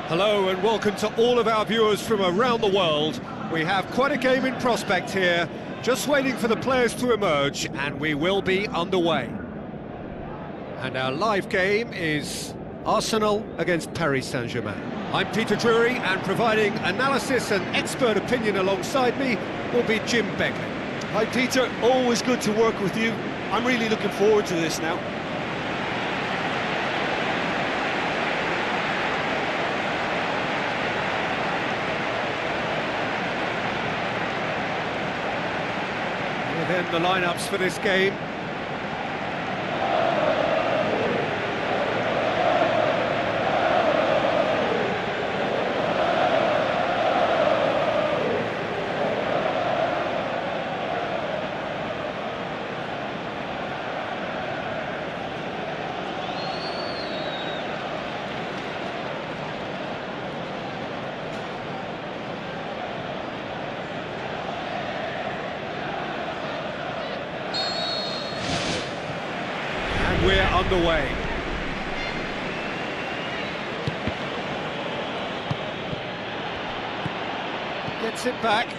Hello and welcome to all of our viewers from around the world. We have quite a game in prospect here, just waiting for the players to emerge, and we will be underway. And our live game is Arsenal against Paris Saint-Germain. I'm Peter Drury, and providing analysis and expert opinion alongside me will be Jim Begley. Hi Peter, always good to work with you. I'm really looking forward to this now. Then the lineups for this game. We're underway. Gets it back.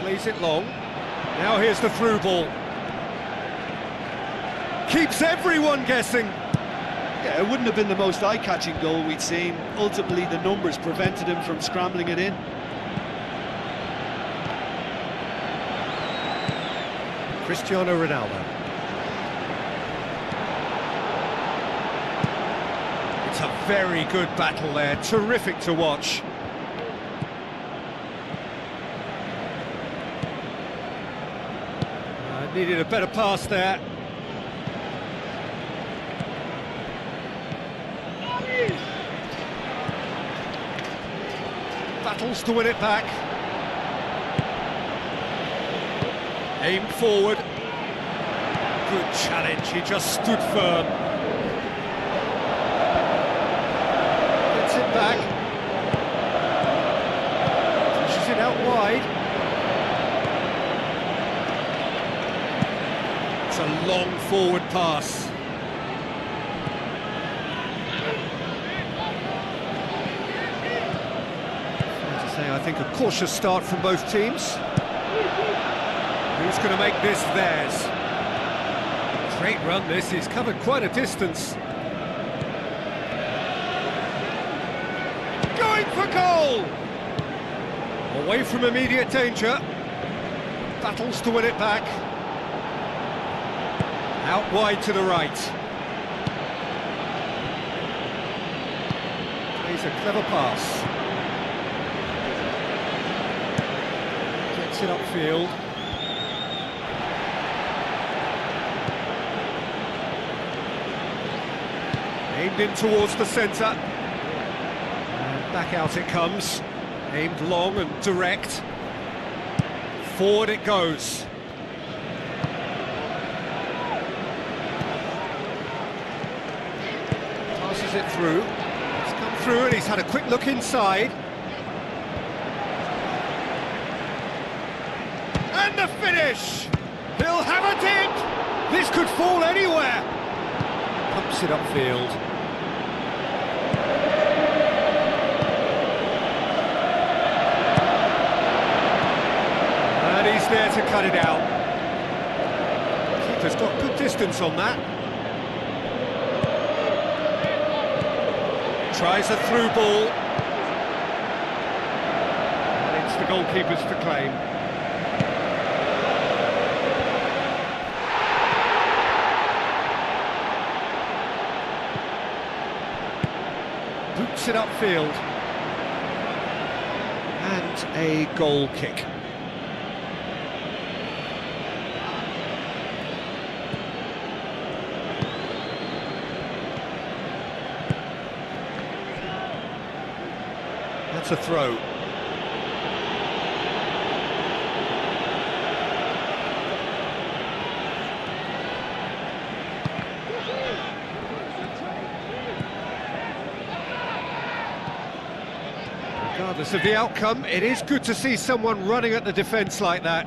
Plays it long. Now here's the through ball. Keeps everyone guessing. Yeah, it wouldn't have been the most eye-catching goal we'd seen. Ultimately, the numbers prevented him from scrambling it in. Cristiano Ronaldo. It's a very good battle there, terrific to watch. Needed a better pass there. Battles to win it back. Aim forward. Good challenge, he just stood firm. Gets it back. Pushes it out wide. It's a long forward pass. Fair to say, I think a cautious start from both teams. Who's going to make this theirs? Great run this, he's covered quite a distance. Going for goal! Away from immediate danger. Battles to win it back. Out wide to the right. Plays a clever pass. Gets it upfield. Aimed in towards the centre. And back out it comes. Aimed long and direct. Forward it goes. Passes it through. It's come through and he's had a quick look inside. And the finish! He'll have it in! This could fall anywhere! Pumps it upfield. And he's there to cut it out. Keeper's got good distance on that. Tries a through ball. And it's the goalkeeper's to claim. Boots it upfield. And a goal kick. That's a throw. Regardless of the outcome, it is good to see someone running at the defence like that.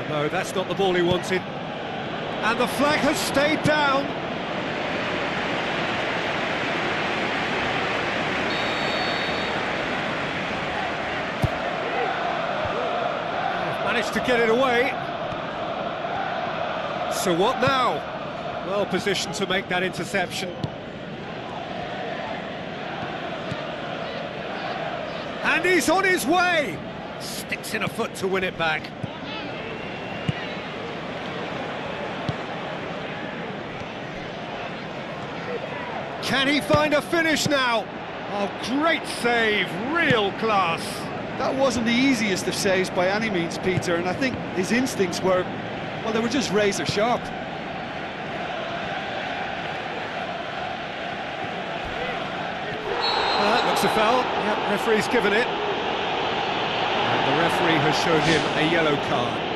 No, that's not the ball he wanted. And the flag has stayed down. Managed to get it away. So what now? Well positioned to make that interception. And he's on his way! Sticks in a foot to win it back. Can he find a finish now? Oh, great save, real class. That wasn't the easiest of saves by any means, Peter, and I think his instincts were, well, they were just razor sharp. That looks a foul. Yep, referee's given it. And the referee has shown him a yellow card.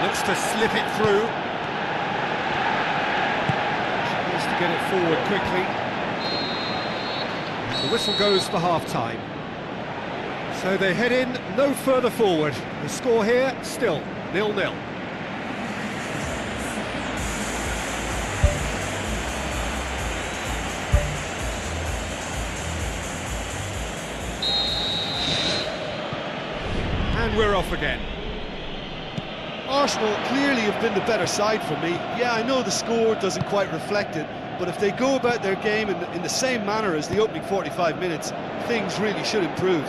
Looks to slip it through. Tries to get it forward quickly. The whistle goes for half-time. So they head in no further forward. The score here, still 0-0. And we're off again. Arsenal clearly have been the better side for me. Yeah, I know the score doesn't quite reflect it, but if they go about their game in the same manner as the opening 45 minutes, things really should improve.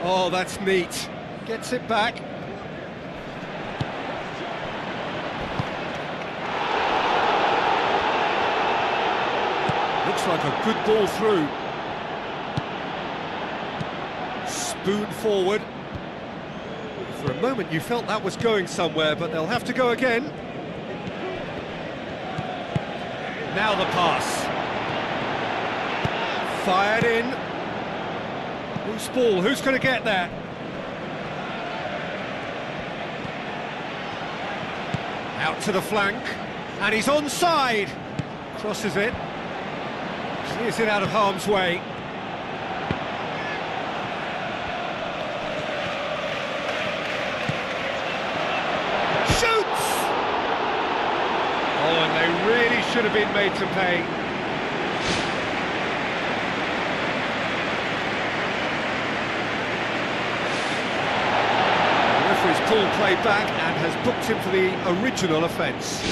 Oh, that's neat. Gets it back. Looks like a good ball through. Spoon forward. For a moment you felt that was going somewhere, but they'll have to go again. Now the pass. Fired in. Loose ball, who's going to get there? Out to the flank, and he's onside. Crosses it. Clears it out of harm's way. Shoots! Oh, and they really should have been made to pay. The referee's pulled play back and has booked him for the original offence.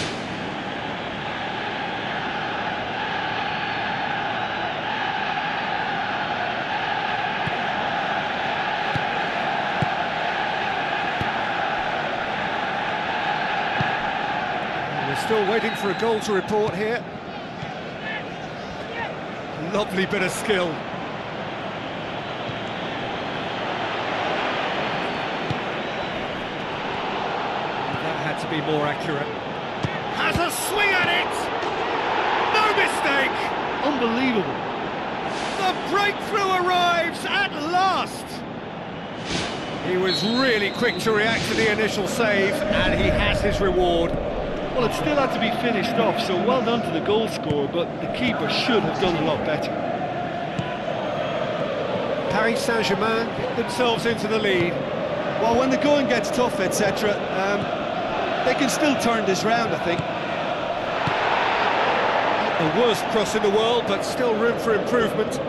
Still waiting for a goal to report here. Lovely bit of skill. That had to be more accurate. Has a swing at it! No mistake! Unbelievable. The breakthrough arrives at last! He was really quick to react to the initial save, and he has his reward. Well, it still had to be finished off, so well done to the goal scorer, but the keeper should have done a lot better. Paris Saint-Germain get themselves into the lead. Well, when the going gets tough, etc., they can still turn this round, I think. Not the worst cross in the world, but still room for improvement.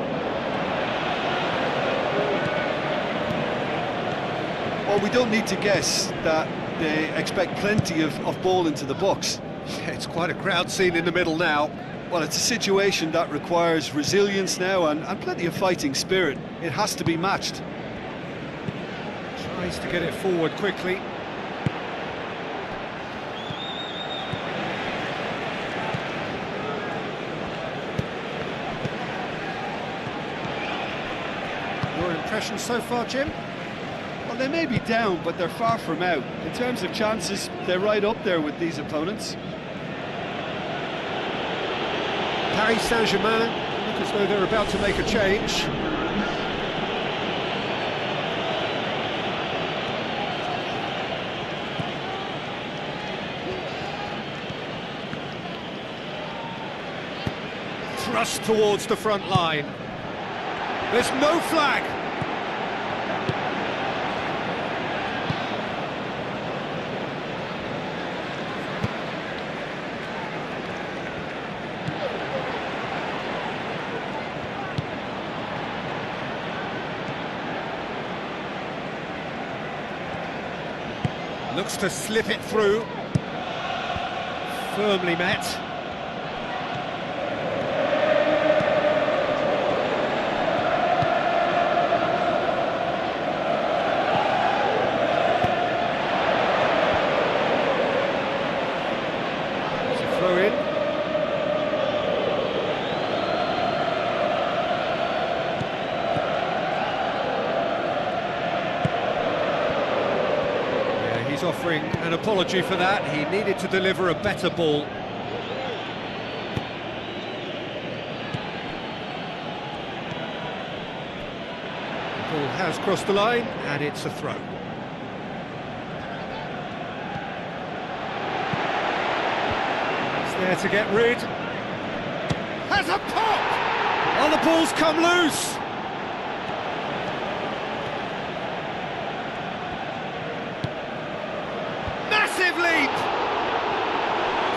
Well, we don't need to guess that they expect plenty of ball into the box. Yeah, it's quite a crowd scene in the middle now. Well, it's a situation that requires resilience now and plenty of fighting spirit. It has to be matched. Tries to get it forward quickly. Your impression so far, Jim? Well, they may be down, but they're far from out. In terms of chances, they're right up there with these opponents. Paris Saint-Germain look as though they're about to make a change. Thrust towards the front line. There's no flag. Looks to slip it through. Firmly met. It's a throw in. He's offering an apology for that. He needed to deliver a better ball. The ball has crossed the line, and it's a throw. He's there to get rid. Has a pop! Oh, the ball's come loose! Massive leap!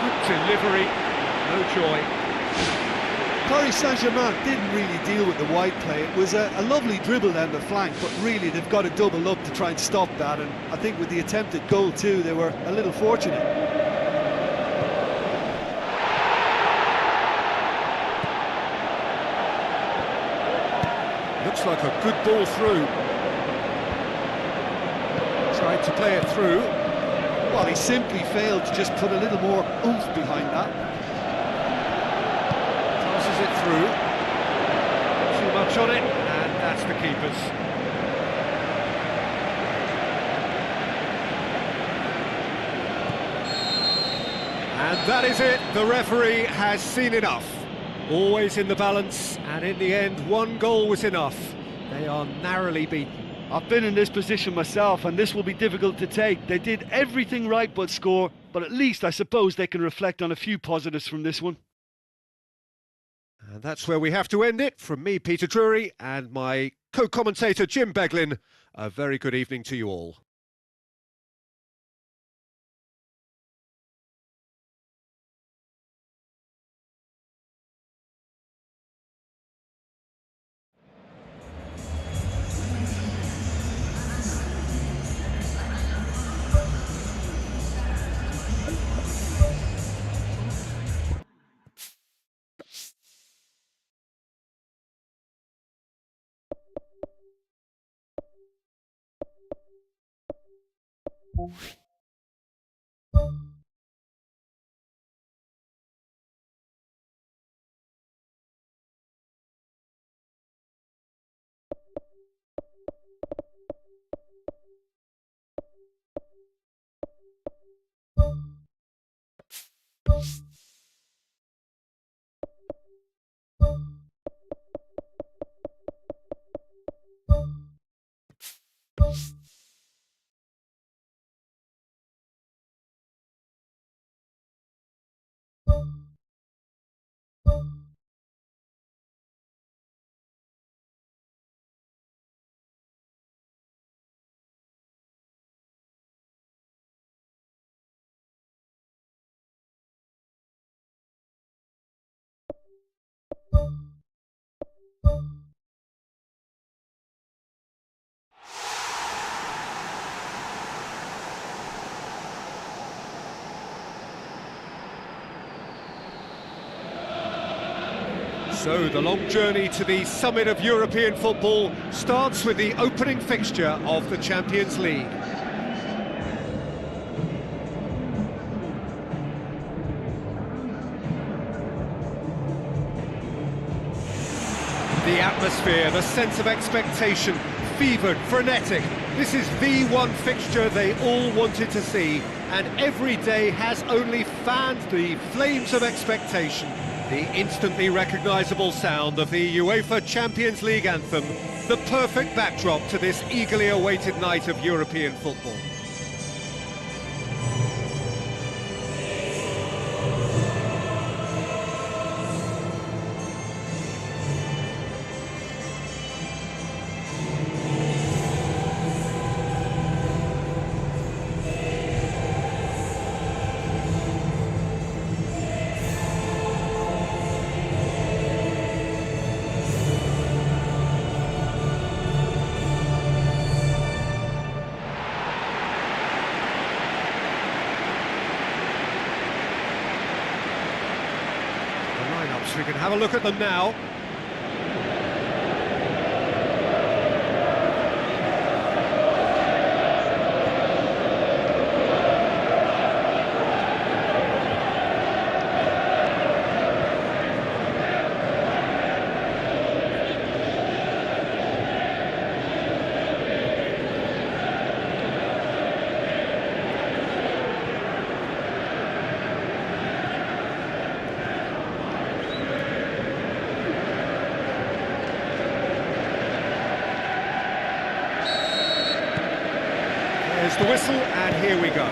Good delivery, no joy. Paris Saint-Germain didn't really deal with the wide play. It was a lovely dribble down the flank, but really they've got to double up to try and stop that, and I think with the attempted goal too, they were a little fortunate. Looks like a good ball through. Tried to play it through. Well, he simply failed to just put a little more oomph behind that. Tosses it through. Too much on it, and that's the keeper's. And that is it. The referee has seen enough. Always in the balance, and in the end, one goal was enough. They are narrowly beaten. I've been in this position myself, and this will be difficult to take. They did everything right but score, but at least I suppose they can reflect on a few positives from this one. And that's where we have to end it. From me, Peter Drury, and my co-commentator, Jim Beglin, a very good evening to you all. So the long journey to the summit of European football starts with the opening fixture of the Champions League. The atmosphere, the sense of expectation, fevered, frenetic. This is the one fixture they all wanted to see, and every day has only fanned the flames of expectation. The instantly recognisable sound of the UEFA Champions League anthem, the perfect backdrop to this eagerly awaited night of European football. We can have a look at them now. There's the whistle, and here we go.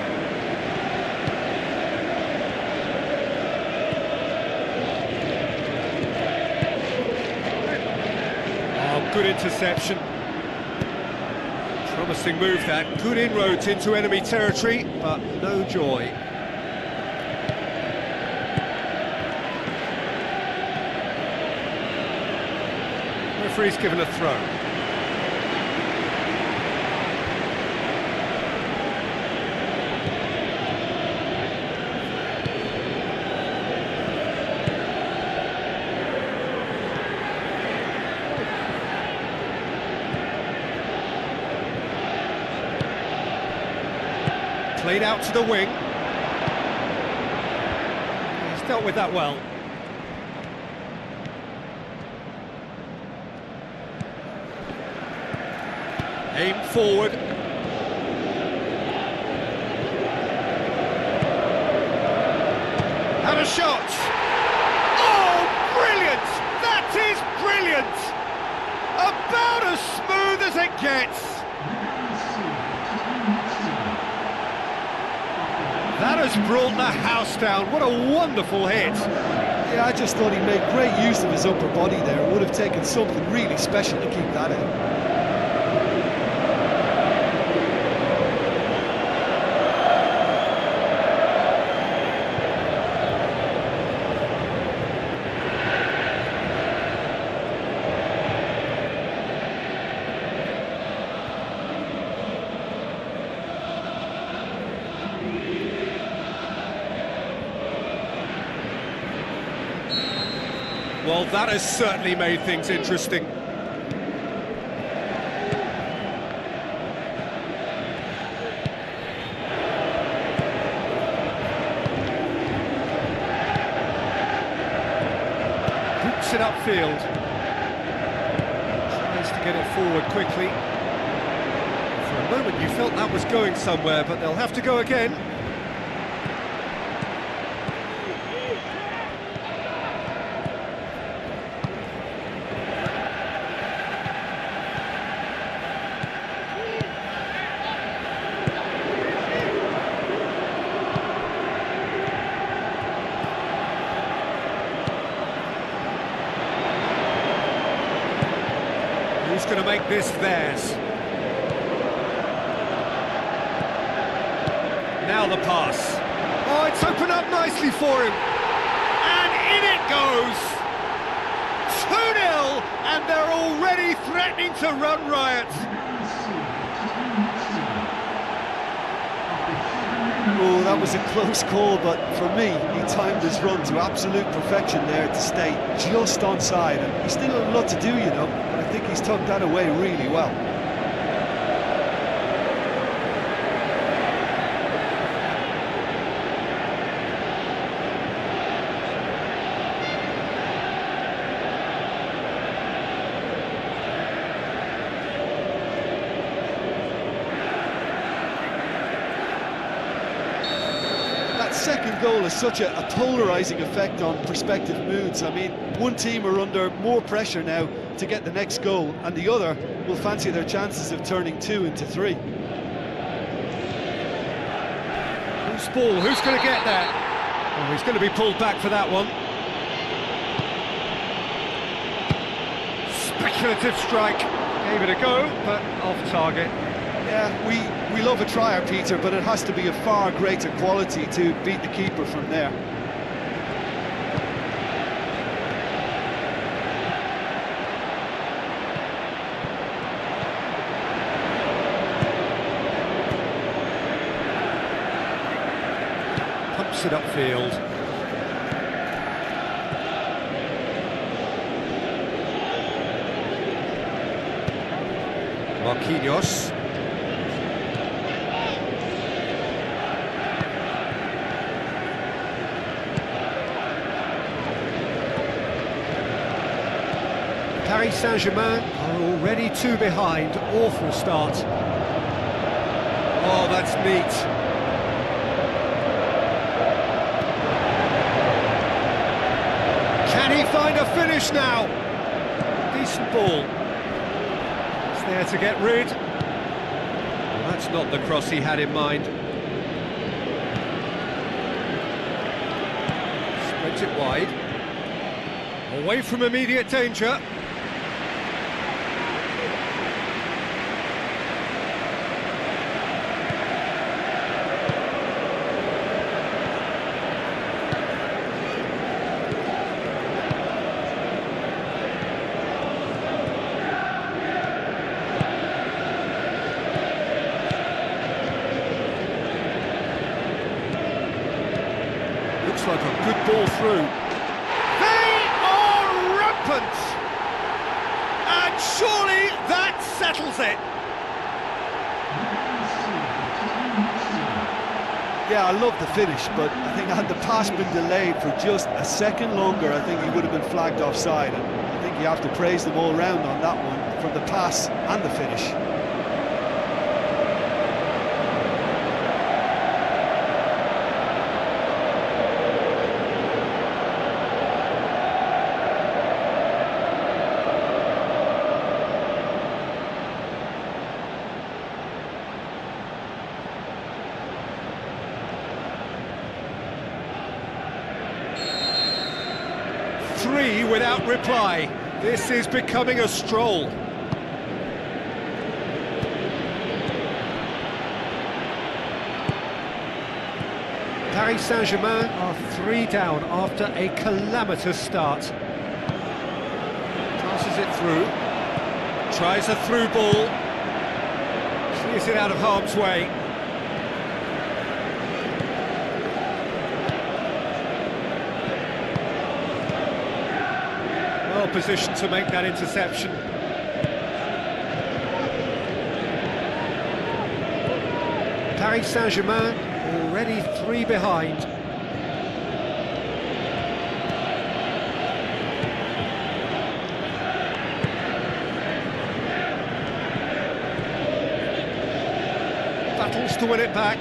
Oh, good interception. Promising move that. Good inroads into enemy territory, but no joy. Referee's given a throw. Played out to the wing. He's dealt with that well. Aimed forward. And a shot! Oh, brilliant! That is brilliant! About as smooth as it gets! That has brought the house down. What a wonderful hit. Yeah, I just thought he made great use of his upper body there. It would have taken something really special to keep that in. Well, that has certainly made things interesting. Hooks it upfield. Tries to get it forward quickly. For a moment you felt that was going somewhere, but they'll have to go again. Who's going to make this theirs? Now the pass. Oh, it's opened up nicely for him. And in it goes. 2-0, and they're already threatening to run riot. Oh, that was a close call, but for me, he timed his run to absolute perfection there to stay just onside. And he's still a lot to do, you know, but I think he's tucked that away really well. Second goal has such a polarising effect on prospective moods. I mean, one team are under more pressure now to get the next goal, and the other will fancy their chances of turning 2 into 3. Who's ball? Who's going to get there? Oh, he's going to be pulled back for that one. Speculative strike. Gave it a go, but off target. Yeah, we love a trier, Peter, but it has to be of far greater quality to beat the keeper from there. Pumps it upfield. Marquinhos. Paris Saint-Germain are already 2 behind. Awful start. Oh, that's neat. Can he find a finish now? Decent ball. It's there to get rid. Well, that's not the cross he had in mind. Spreads it wide. Away from immediate danger. Looks like a good ball through. They are rampant! And surely that settles it! Yeah, I love the finish, but I think had the pass been delayed for just a second longer, I think he would have been flagged offside. And I think you have to praise them all round on that one, from the pass and the finish. Three without reply. This is becoming a stroll. Paris Saint-Germain are 3 down after a calamitous start. Passes it through. Tries a through ball. Clears it out of harm's way. Well positioned to make that interception. Paris Saint-Germain already 3 behind. Battles to win it back.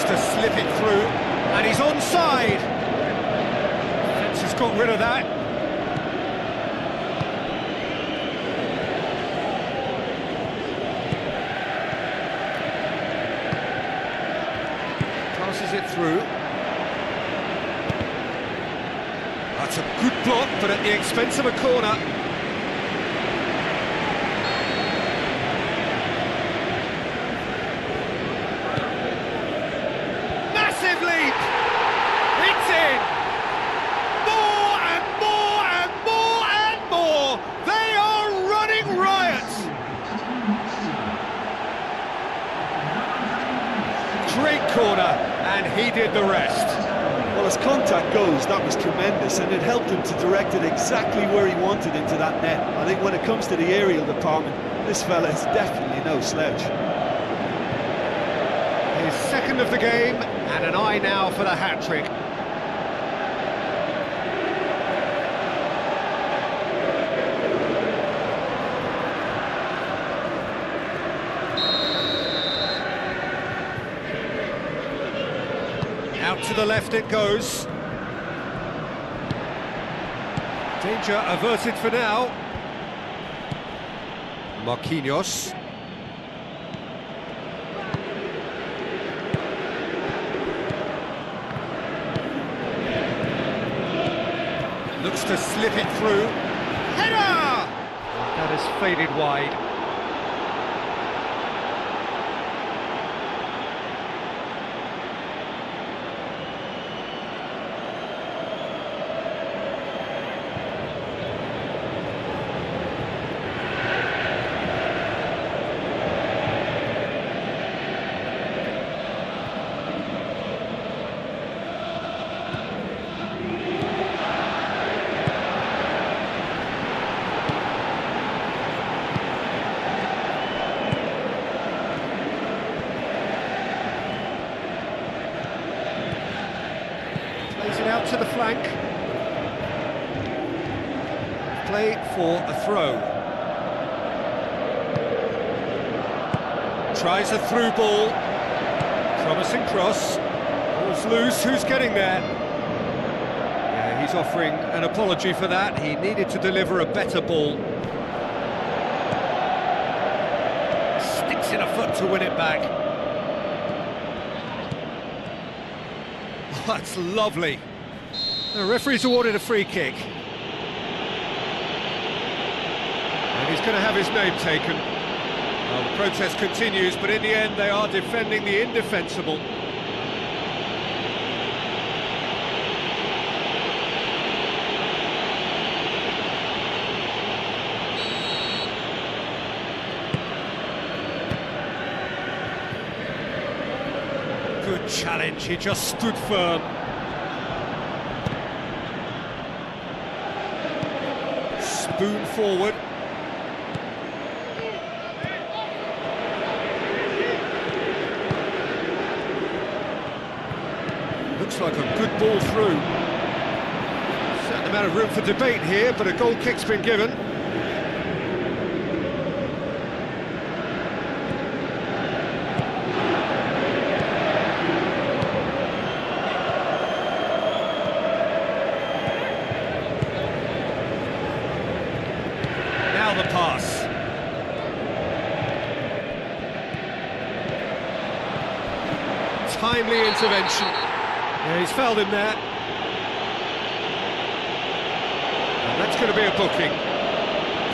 To slip it through, and he's onside. Fence has got rid of that. Passes it through. That's a good block, but at the expense of a corner. corner, and he did the rest. Well, as contact goes, that was tremendous, and it helped him to direct it exactly where he wanted into that net. I think when it comes to the aerial department, this fella is definitely no slouch. His second of the game, and an eye now for the hat-trick. Out to the left it goes. Danger averted for now. Marquinhos. Looks to slip it through. Header! That has faded wide. Plays it out to the flank. Play for a throw. Tries a through ball. Promising cross. Ball's loose, who's getting there? Yeah, he's offering an apology for that. He needed to deliver a better ball. Sticks in a foot to win it back. That's lovely. The referee's awarded a free kick. And he's going to have his name taken. Well, the protest continues, but in the end they are defending the indefensible. Good challenge, he just stood firm. Spoon forward. Looks like a good ball through. Certain amount of room for debate here, but a goal kick's been given. The pass. Timely intervention. Yeah, he's fouled him there. And that's going to be a booking.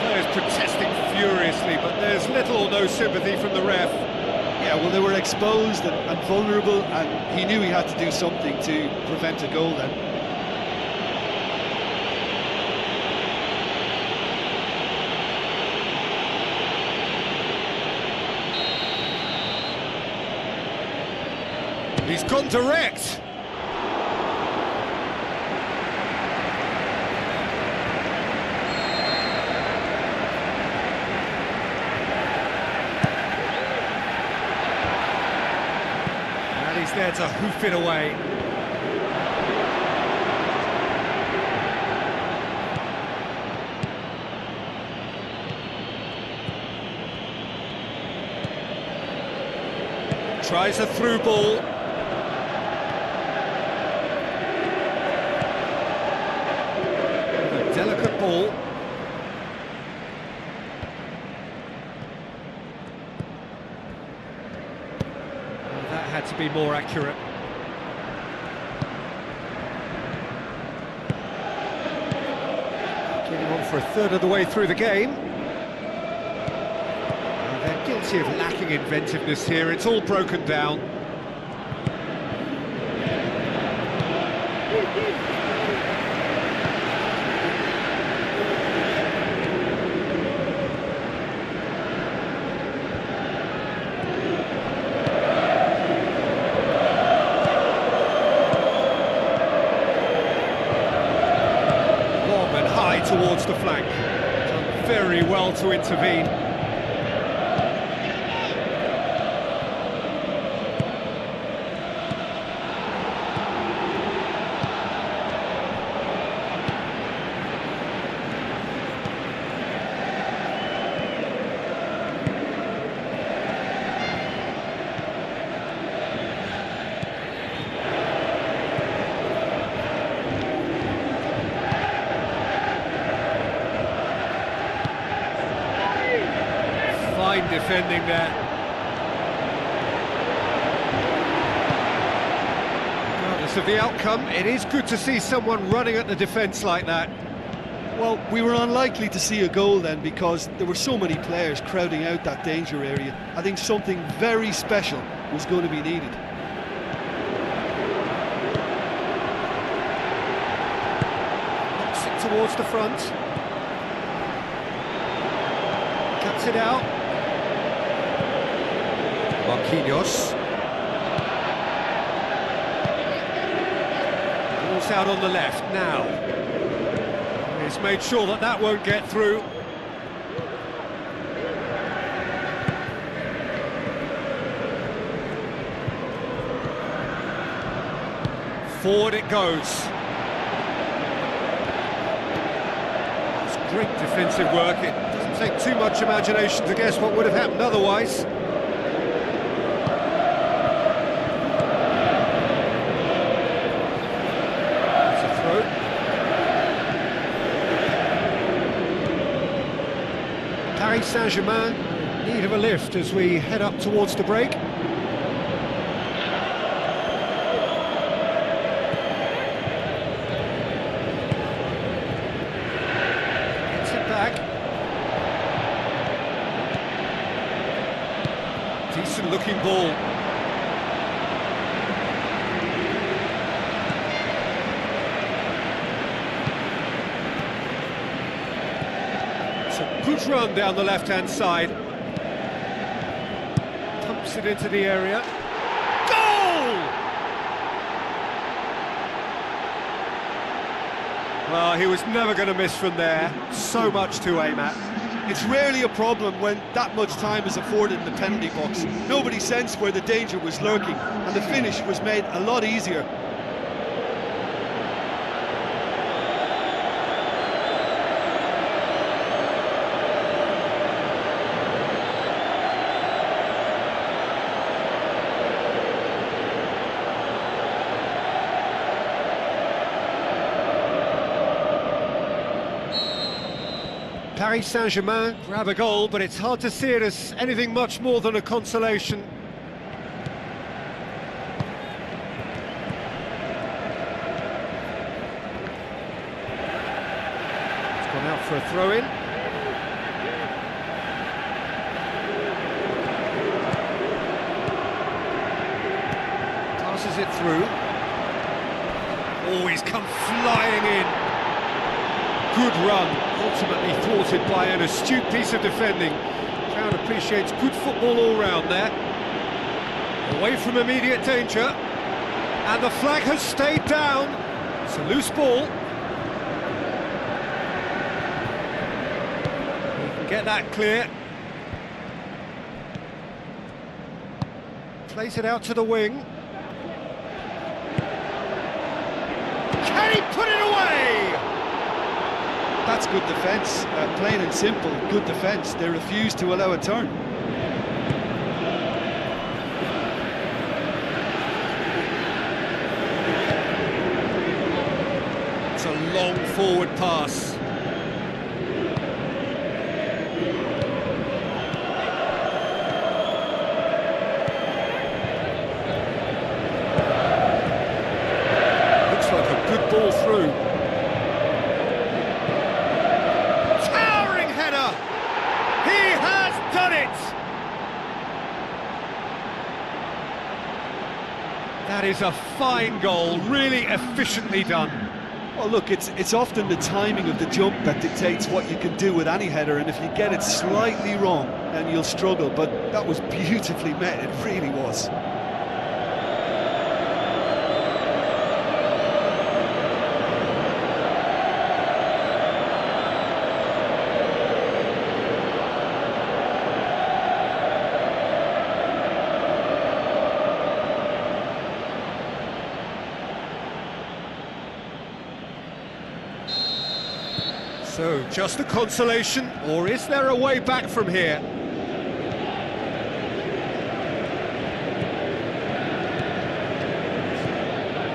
Players protesting furiously, but there's little or no sympathy from the ref. Yeah, well, they were exposed and vulnerable, and he knew he had to do something to prevent a goal then. He's gone direct. And he's there to hoof it away. Tries a through ball. Delicate ball. That had to be more accurate. Getting on for a third of the way through the game. And they're guilty of lacking inventiveness here. It's all broken down. towards the flank. Done very well to intervene. Fine defending there. Regardless of the outcome, it is good to see someone running at the defence like that. Well, we were unlikely to see a goal then because there were so many players crowding out that danger area. I think something very special was going to be needed. Knocks it towards the front. Cuts it out. Marquinhos. Ball's out on the left now. He's made sure that that won't get through. Forward it goes. It's great defensive work. It doesn't take too much imagination to guess what would have happened otherwise. Paris Saint-Germain in need of a lift as we head up towards the break. Gets it back. Decent looking ball. Good run down the left-hand side. Pumps it into the area. Goal! Well, he was never going to miss from there. So much to aim at. It's rarely a problem when that much time is afforded in the penalty box. Nobody sensed where the danger was lurking, and the finish was made a lot easier. Paris Saint-Germain grab a goal, but it's hard to see it as anything much more than a consolation. It's gone out for a throw-in. Passes it through. Oh, he's come flying in. Good run, ultimately thwarted by an astute piece of defending. Crowd appreciates good football all round there. Away from immediate danger, and the flag has stayed down. It's a loose ball. He can get that clear. Plays it out to the wing. Can he put it away? That's good defence, plain and simple, good defence. They refuse to allow a turn. It's a long forward pass. Looks like a good ball through. Done it! That is a fine goal, really efficiently done. Well, look, it's often the timing of the jump that dictates what you can do with any header, and if you get it slightly wrong, then you'll struggle, but that was beautifully met, it really was. So, just a consolation, or is there a way back from here?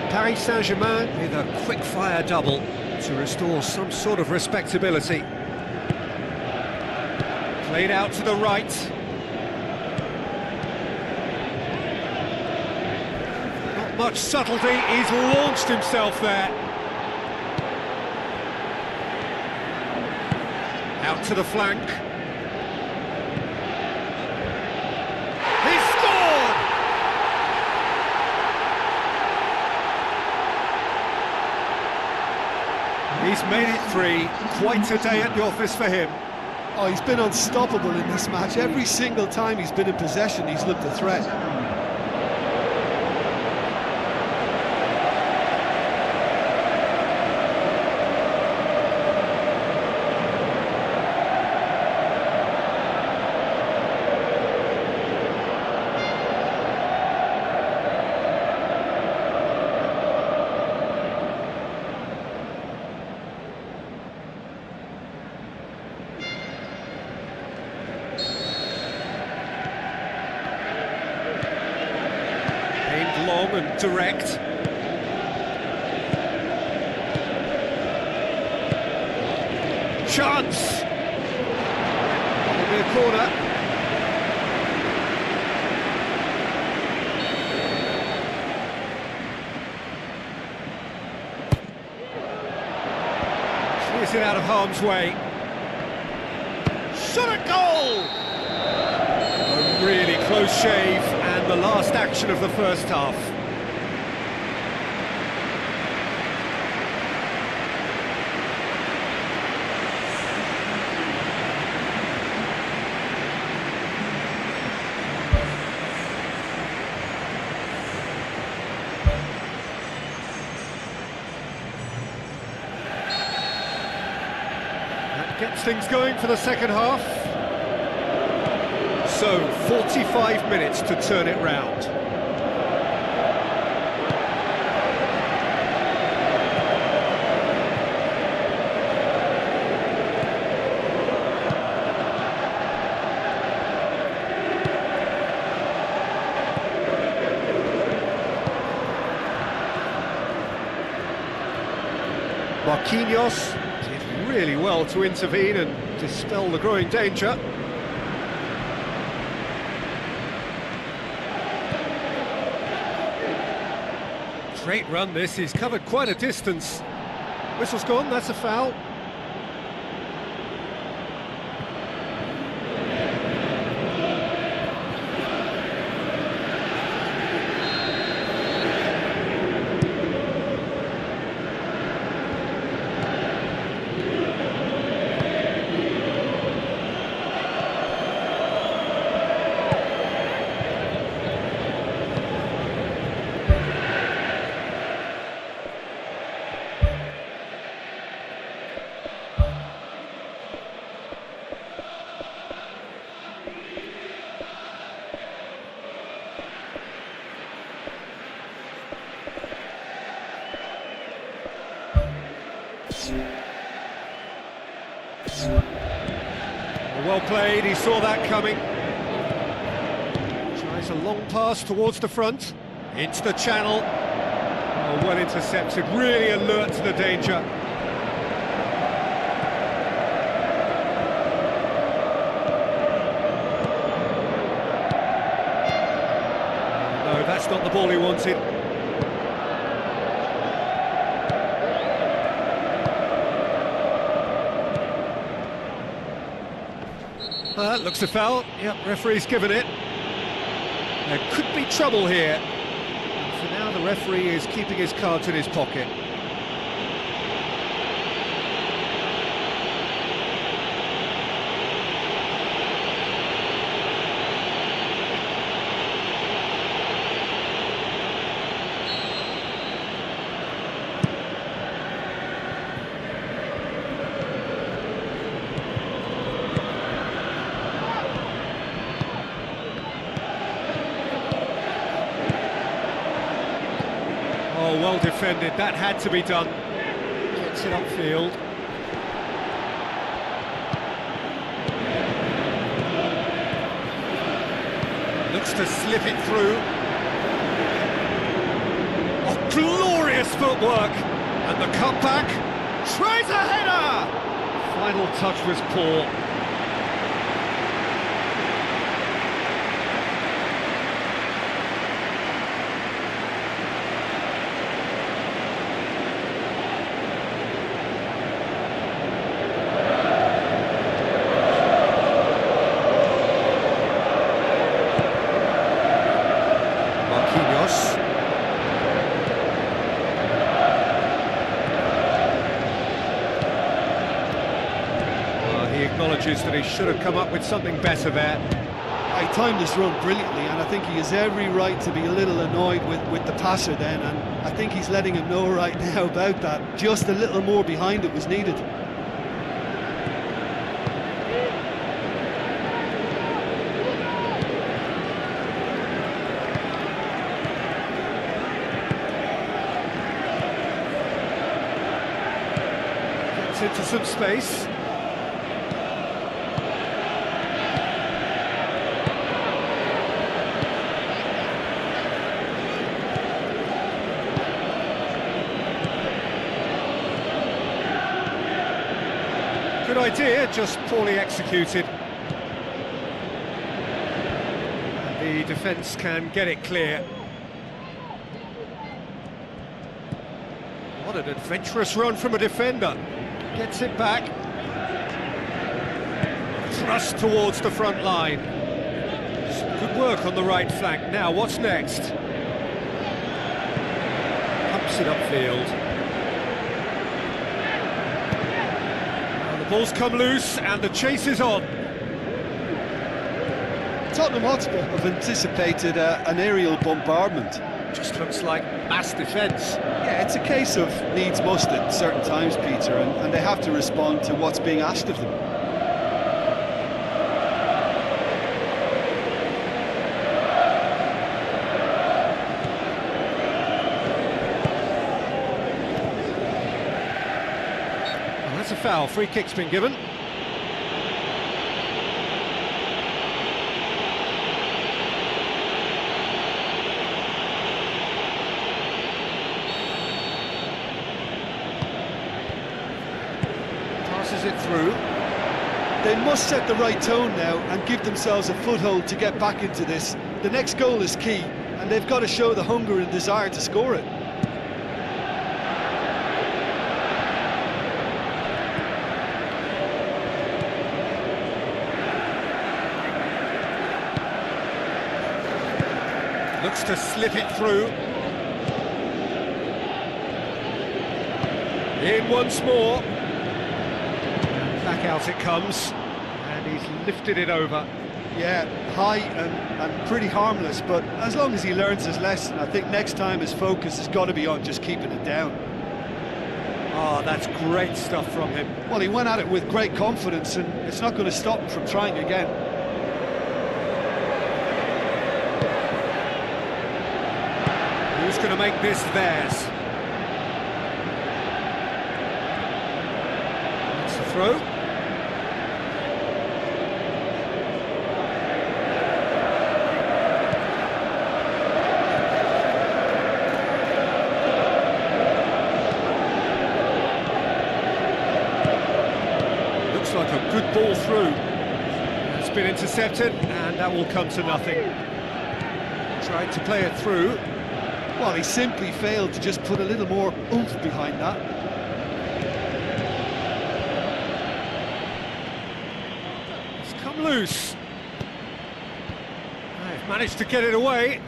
Paris Saint-Germain with a quick-fire double to restore some sort of respectability. Played out to the right. Not much subtlety, he's launched himself there. Out to the flank. He scored! He's made it 3. Quite a day at the office for him. Oh, he's been unstoppable in this match. Every single time he's been in possession, he's looked a threat. Long and direct. Chance! That'll be a corner. Clears it out of harm's way. Shot at goal! A really close shave, and the last action of the first half. That gets things going for the second half. So, 45 minutes to turn it round. Marquinhos did really well to intervene and dispel the growing danger. Great run this, he's covered quite a distance. Whistle's gone, that's a foul. Well played, he saw that coming. Tries a long pass towards the front, into the channel. Oh, well intercepted, really alert to the danger. No, that's not the ball he wanted. Looks a foul. Yep, referee's given it. There could be trouble here. And for now, the referee is keeping his cards in his pocket. Oh, well defended, that had to be done. Gets it upfield. Looks to slip it through. Oh, glorious footwork! And the cutback. Tries a header! Final touch was poor. Marquinhos. He acknowledges that he should have come up with something better there. He timed his run brilliantly, and I think he has every right to be a little annoyed with the passer then, and I think he's letting him know right now about that. Just a little more behind it was needed. Gets into some space. Good idea, just poorly executed. And the defence can get it clear. What an adventurous run from a defender. Gets it back. Thrust towards the front line. Some good work on the right flank. Now, what's next? Pumps it upfield. The ball's come loose and the chase is on. Tottenham Hotspur have anticipated an aerial bombardment. Just looks like mass defence. Yeah, it's a case of needs must at certain times, Peter, and they have to respond to what's being asked of them. That's a foul. Free kick's been given. Passes it through. They must set the right tone now and give themselves a foothold to get back into this. The next goal is key, and they've got to show the hunger and desire to score it. Looks to slip it through. In once more. Back out it comes. And he's lifted it over. Yeah, high and pretty harmless, but as long as he learns his lesson, I think next time his focus has got to be on just keeping it down. Oh, that's great stuff from him. Well, he went at it with great confidence, and it's not going to stop him from trying again. Who's going to make this theirs? That's the throw. Looks like a good ball through. It's been intercepted, and that will come to nothing. Tried to play it through. Well, he simply failed to just put a little more oomph behind that. It's come loose. They've managed to get it away.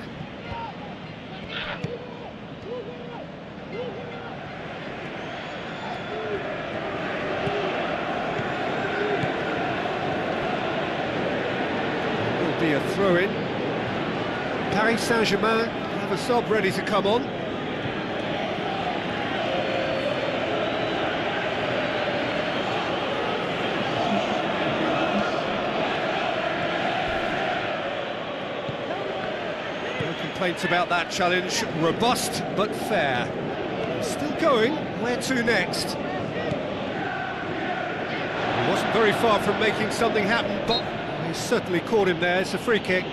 It will be a throw-in. Paris Saint-Germain have a sub ready to come on. No complaints about that challenge. Robust but fair. Still going. Where to next? He wasn't very far from making something happen, but he certainly caught him there. It's a free kick.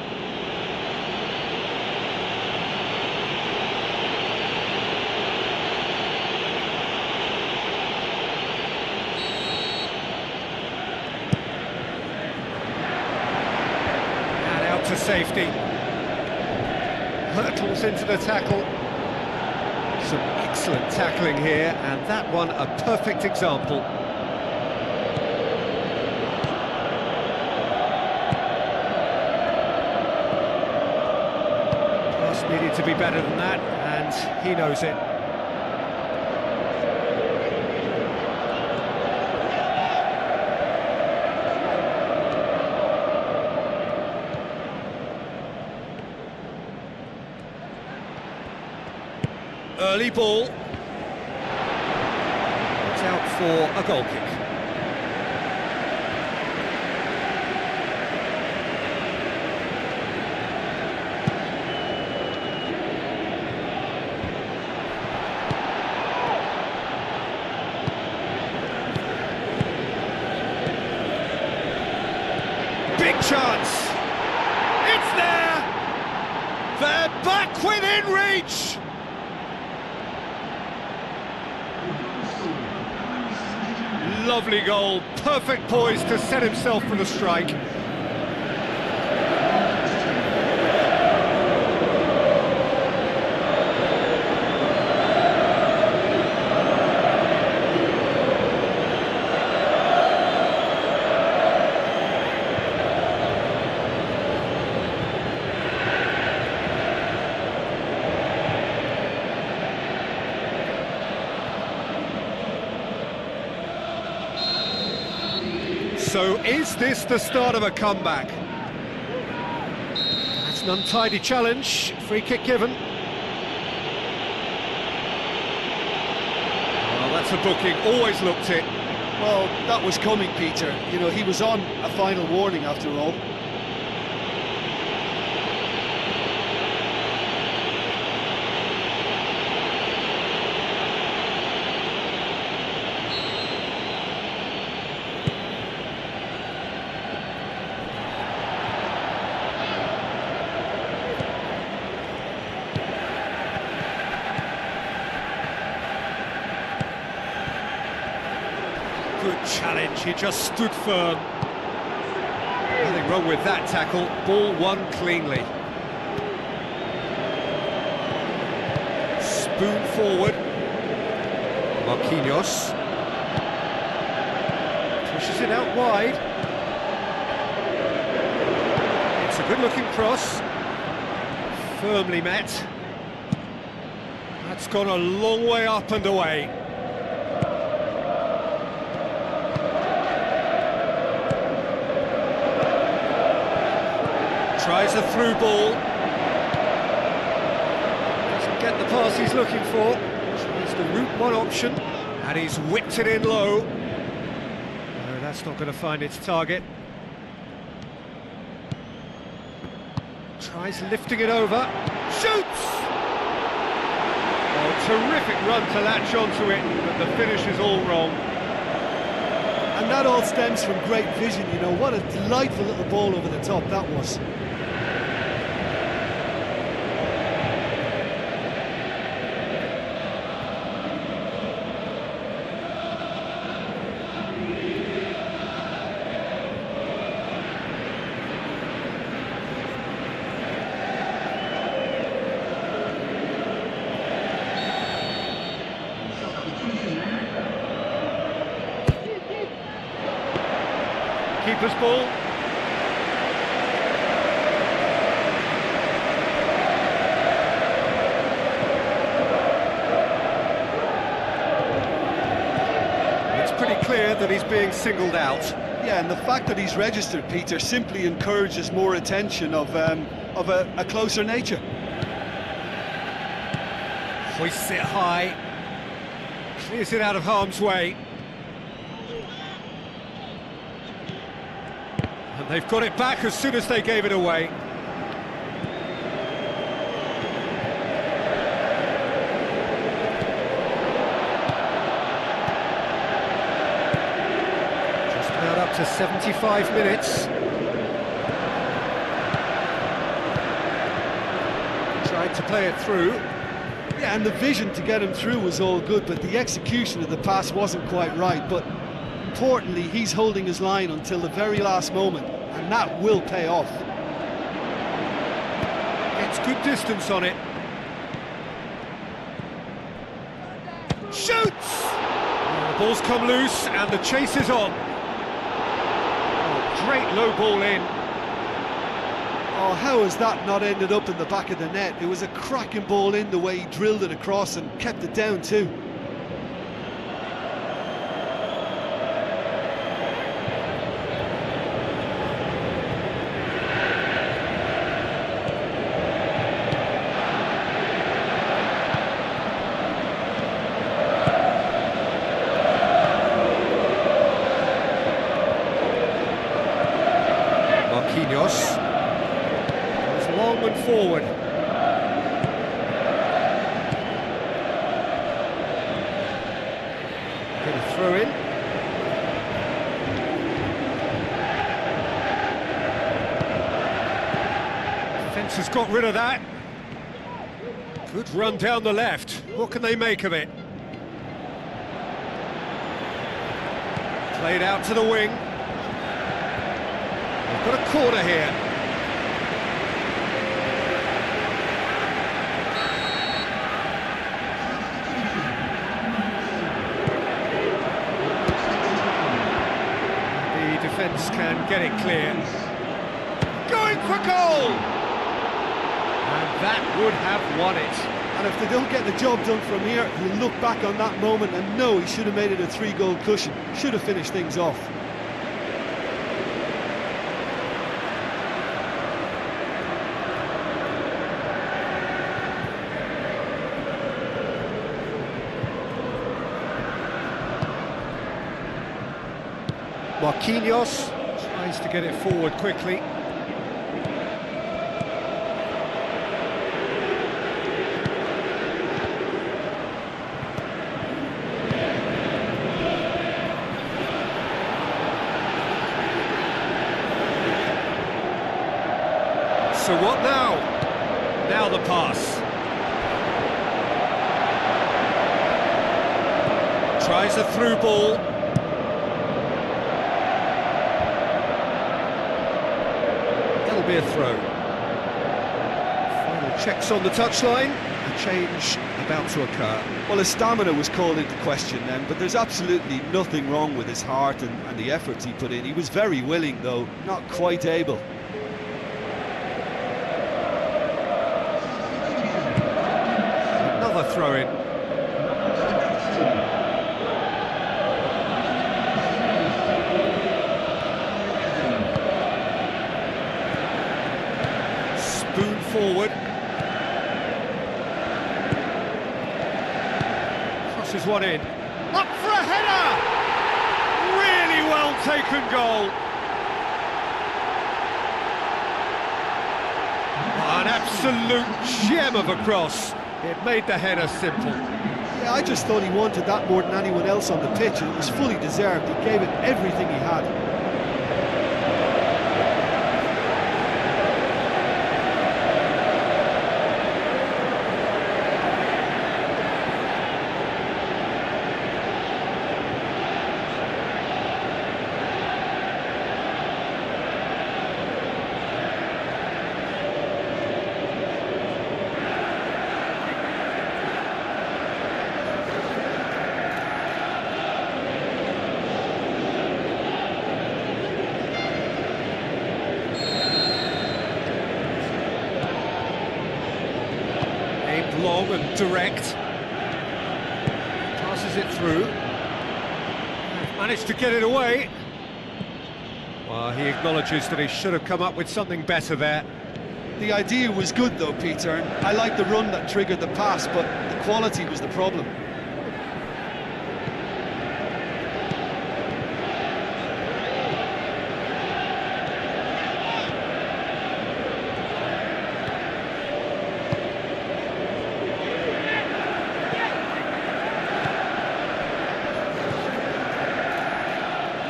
safety. Hurtles into the tackle. Some excellent tackling here, and that one a perfect example. Pass needed to be better than that, and he knows it. Early ball. It's out for a goal kick. Big chance. It's there. They're back within reach. Lovely goal, perfect poise to set himself for the strike. So is this the start of a comeback? That's an untidy challenge, free kick given. Well, that's a booking, always looked it. Well, that was coming, Peter. You know, he was on a final warning after all. Good challenge, he just stood firm. Nothing wrong with that tackle, ball won cleanly. Spoon forward. Marquinhos. Pushes it out wide. It's a good-looking cross. Firmly met. That's gone a long way up and away. Tries a through ball. Doesn't get the pass he's looking for. Tries the route one option, and he's whipped it in low. No, that's not going to find its target. Tries lifting it over. Shoots! Oh, terrific run to latch onto it, but the finish is all wrong. And that all stems from great vision, you know. What a delightful little ball over the top that was. Keeper's ball. It's pretty clear that he's being singled out. Yeah, and the fact that he's registered, Peter, simply encourages more attention of a closer nature. Hoists it high. Clears it out of harm's way. And they've got it back as soon as they gave it away. Just about up to 75 minutes. Tried to play it through. Yeah, and the vision to get him through was all good, but the execution of the pass wasn't quite right. But importantly, he's holding his line until the very last moment, and that will pay off. good distance on it. Shoots! The ball's come loose and the chase is on. Oh, great low ball in. Oh, how has that not ended up in the back of the net? It was a cracking ball in, the way he drilled it across and kept it down too. Marquinhos. Goes long and forward. Get a throw in. Defence has got rid of that. Good run down the left. What can they make of it? Played out to the wing. They've got a corner here. The defence can get it clear. Going for goal! And that would have won it. And if they don't get the job done from here, he'll look back on that moment and know he should have made it a 3-goal cushion. Should have finished things off. Marquinhos tries to get it forward quickly. So what now? Now the pass. Tries a through ball. That'll be a throw. Final checks on the touchline. A change about to occur. Well, his stamina was called into question then, but there's absolutely nothing wrong with his heart and the efforts he put in. He was very willing, though, not quite able. Another throw in. Spoon forward. Crosses one in. Up for a header! Really well taken goal. An absolute gem of a cross. It made the header simple. Yeah, I just thought he wanted that more than anyone else on the pitch, and it was fully deserved. He gave it everything he had. Long and direct. Passes it through. Managed to get it away. Well, he acknowledges that he should have come up with something better there. The idea was good though, Peter, and I liked the run that triggered the pass, but the quality was the problem.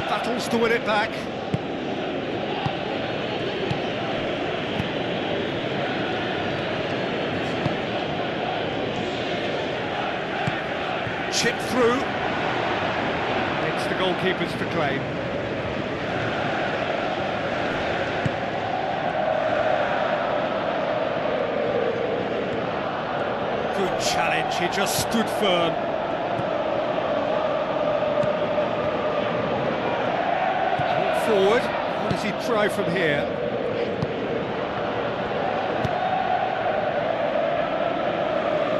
Battles to win it back. Chip through. It's the goalkeepers to claim. Good challenge, he just stood firm. Forward, what does he try from here?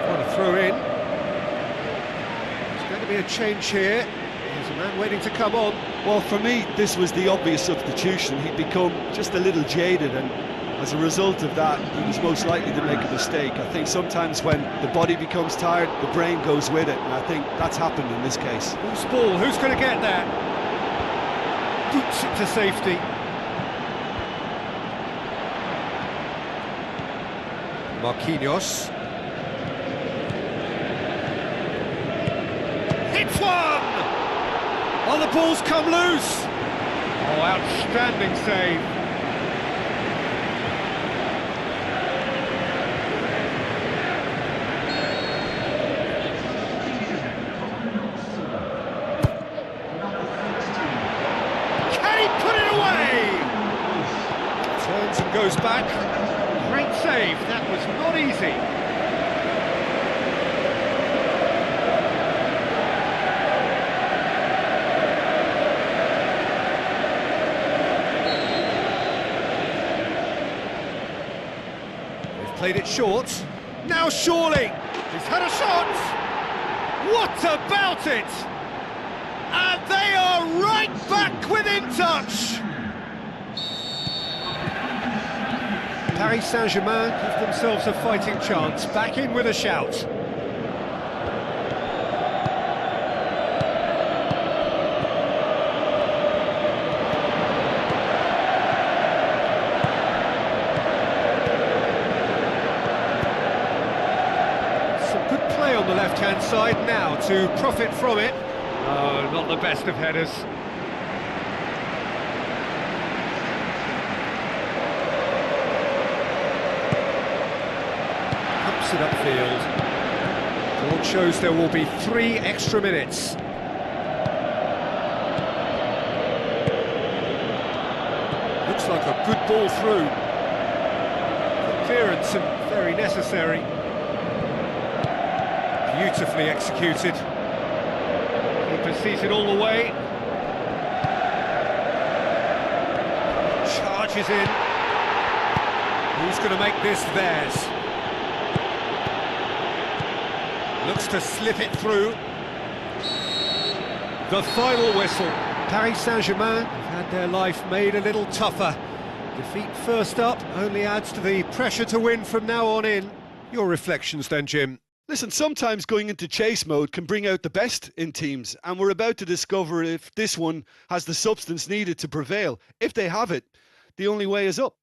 Want to throw in. There's going to be a change here. There's a man waiting to come on. Well, for me, this was the obvious substitution. He'd become just a little jaded, and as a result of that, he was most likely to make a mistake. I think sometimes when the body becomes tired, the brain goes with it, and I think that's happened in this case. Loose ball, who's going to get that? Boots it to safety. Marquinhos. Hits one! Oh, the ball's come loose! Oh, outstanding save. Can he put it away? Turns and goes back. Great save, that was not easy. They've played it short. Now surely, he's had a shot. What about it? And they are right back within touch. Paris Saint-Germain give themselves a fighting chance, back in with a shout. Some good play on the left-hand side now to profit from it. Oh, not the best of headers. It upfield. Board shows there will be 3 extra minutes. Looks like a good ball through. Good clearance and very necessary. Beautifully executed. Keeper sees it all the way. Charges in. Who's going to make this theirs? Looks to slip it through. The final whistle. Paris Saint-Germain have had their life made a little tougher. Defeat first up only adds to the pressure to win from now on in. Your reflections then, Jim? Listen, sometimes going into chase mode can bring out the best in teams, and we're about to discover if this one has the substance needed to prevail. If they have it, the only way is up.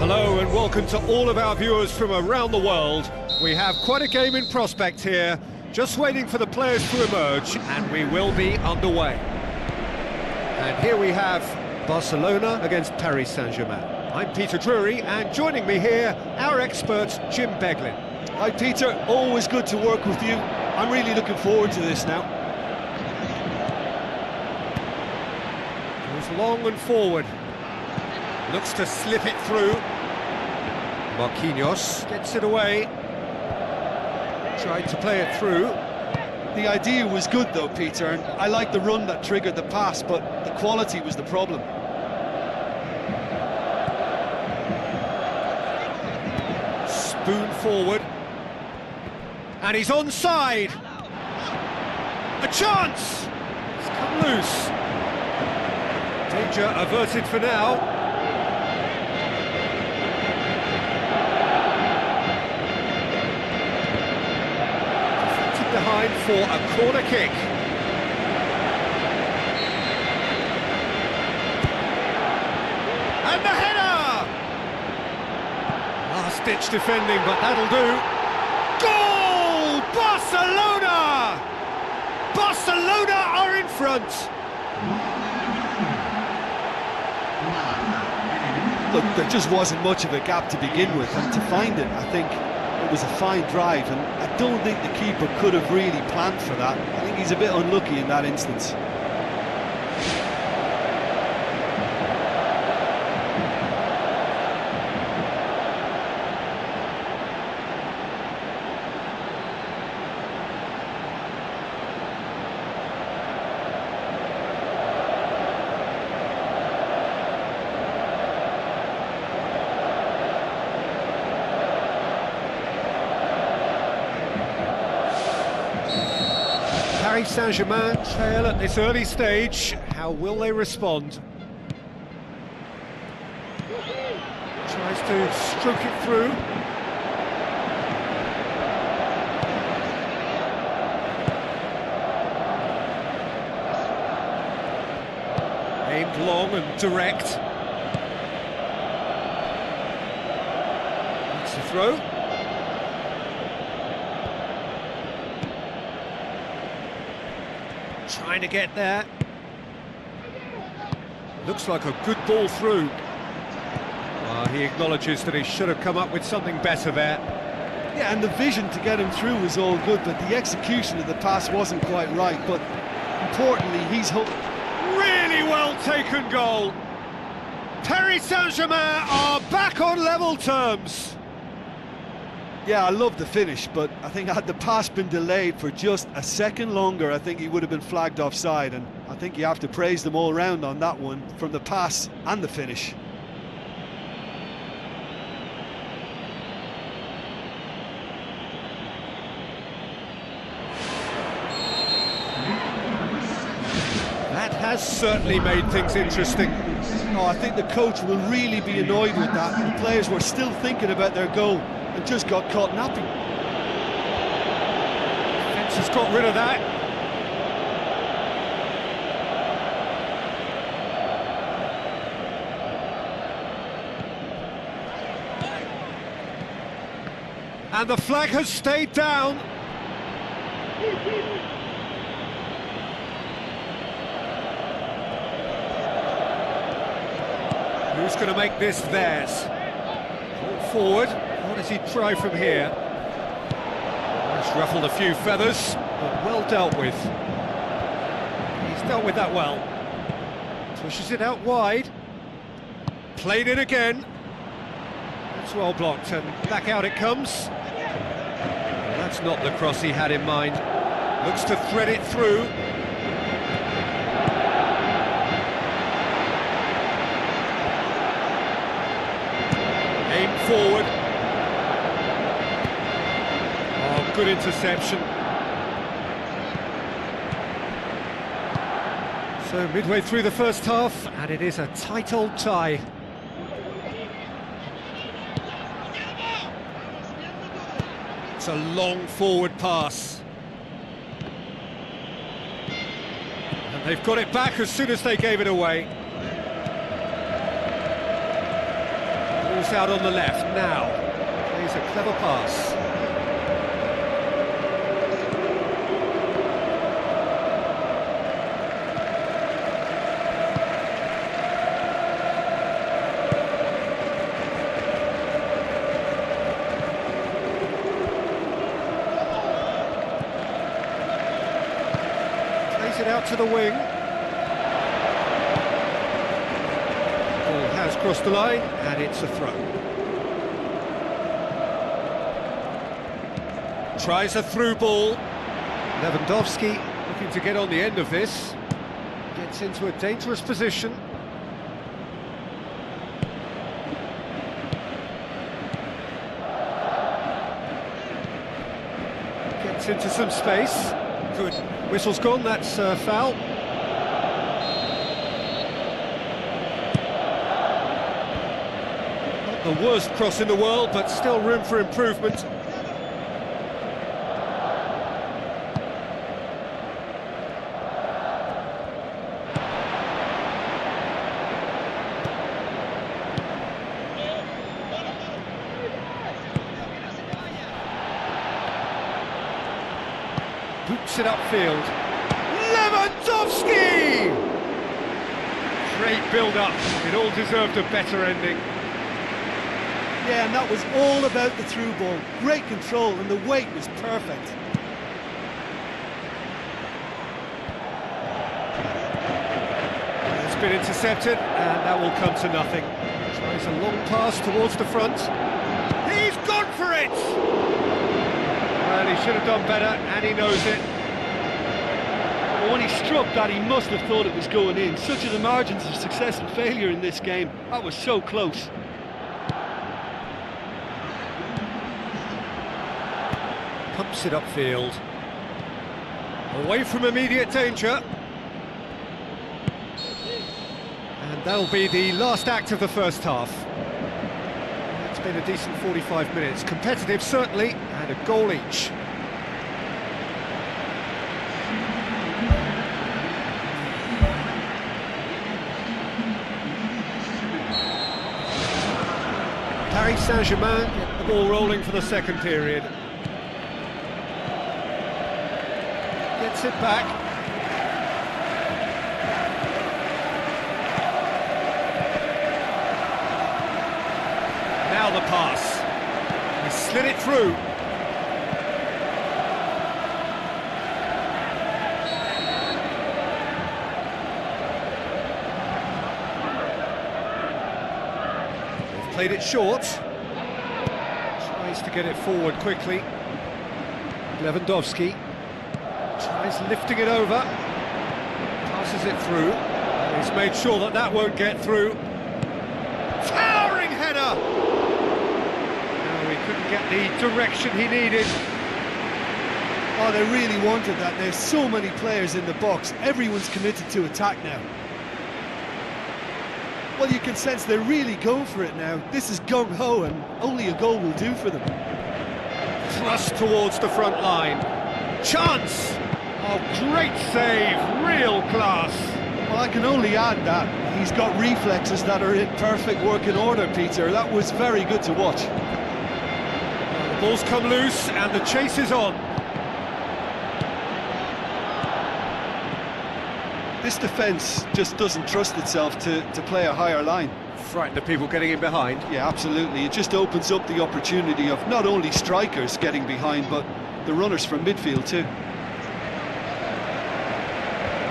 Hello and welcome to all of our viewers from around the world. We have quite a game in prospect here, just waiting for the players to emerge, and we will be underway. And here we have Barcelona against Paris Saint-Germain. I'm Peter Drury, and joining me here, our expert Jim Beglin. Hi Peter, always good to work with you. I'm really looking forward to this now. Goes long and forward. Looks to slip it through. Marquinhos gets it away. Tried to play it through. The idea was good though, Peter, and I like the run that triggered the pass, but the quality was the problem. Spoon forward. And he's onside. A chance! It's come loose. Danger averted for now. Behind for a corner kick. And the header! Last-ditch defending, but that'll do. Goal! Barcelona! Barcelona are in front. Look, there just wasn't much of a gap to begin with, and to find it, I think it was a fine drive, and I don't think the keeper could have really planned for that. I think he's a bit unlucky in that instance. Paris Saint-Germain trail at this early stage. How will they respond? Tries to stroke it through. Aimed long and direct. That's the throw. Trying to get there. Looks like a good ball through. He acknowledges that he should have come up with something better there. Yeah, and the vision to get him through was all good, but the execution of the pass wasn't quite right. But importantly, he's really well taken goal. Paris Saint-Germain are back on level terms. Yeah, I love the finish, but I think had the pass been delayed for just a second longer, I think he would have been flagged offside, and I think you have to praise them all round on that one, from the pass and the finish. That has certainly made things interesting. Oh, I think the coach will really be annoyed with that. The players were still thinking about their goal and just got caught napping. Defence has got rid of that. And the flag has stayed down. Who's going to make this theirs? Ball forward. What does he try from here? It's ruffled a few feathers, but well dealt with. dealt with that well. Pushes it out wide. Played it again. That's well blocked, and back out it comes. That's not the cross he had in mind. Looks to thread it through. Aim forward. Oh, good interception. So midway through the first half, and it is a tight old tie. It's a long forward pass. And they've got it back as soon as they gave it away. Ball's out on the left now. Plays a clever pass. It out to the wing. Ball has crossed the line, and it's a throw. Tries a through ball. Lewandowski looking to get on the end of this. Gets into a dangerous position. Gets into some space. Good. Whistle's gone, that's foul. Not the worst cross in the world, but still room for improvement. Boots it upfield. Lewandowski! Great build-up. It all deserved a better ending. Yeah, and that was all about the through ball. Great control, and the weight was perfect. It's been intercepted, and that will come to nothing. Tries a long pass towards the front. He's gone for it! Well, he should have done better, and he knows it. Well, when he struck that, he must have thought it was going in. Such are the margins of success and failure in this game. That was so close. Pumps it upfield. Away from immediate danger. And that'll be the last act of the first half. It's been a decent 45 minutes. Competitive, certainly, and a goal each. Paris Saint-Germain get the ball rolling for the second period. Gets it back. Now the pass. He slid it through. They've played it short. Tries to get it forward quickly. Lewandowski tries lifting it over. Passes it through. He's made sure that that won't get through. Towering header! No, he couldn't get the direction he needed. Oh, they really wanted that. There's so many players in the box. Everyone's committed to attack now. Well, you can sense they're really going for it now. This is gung-ho, and only a goal will do for them. Thrust towards the front line. Chance! Oh, great save, real class. Well, I can only add that he's got reflexes that are in perfect working order, Peter. That was very good to watch. The ball's come loose and the chase is on. This defence just doesn't trust itself to play a higher line. Frighten the people getting in behind. Yeah, absolutely. It just opens up the opportunity of not only strikers getting behind, but the runners from midfield too.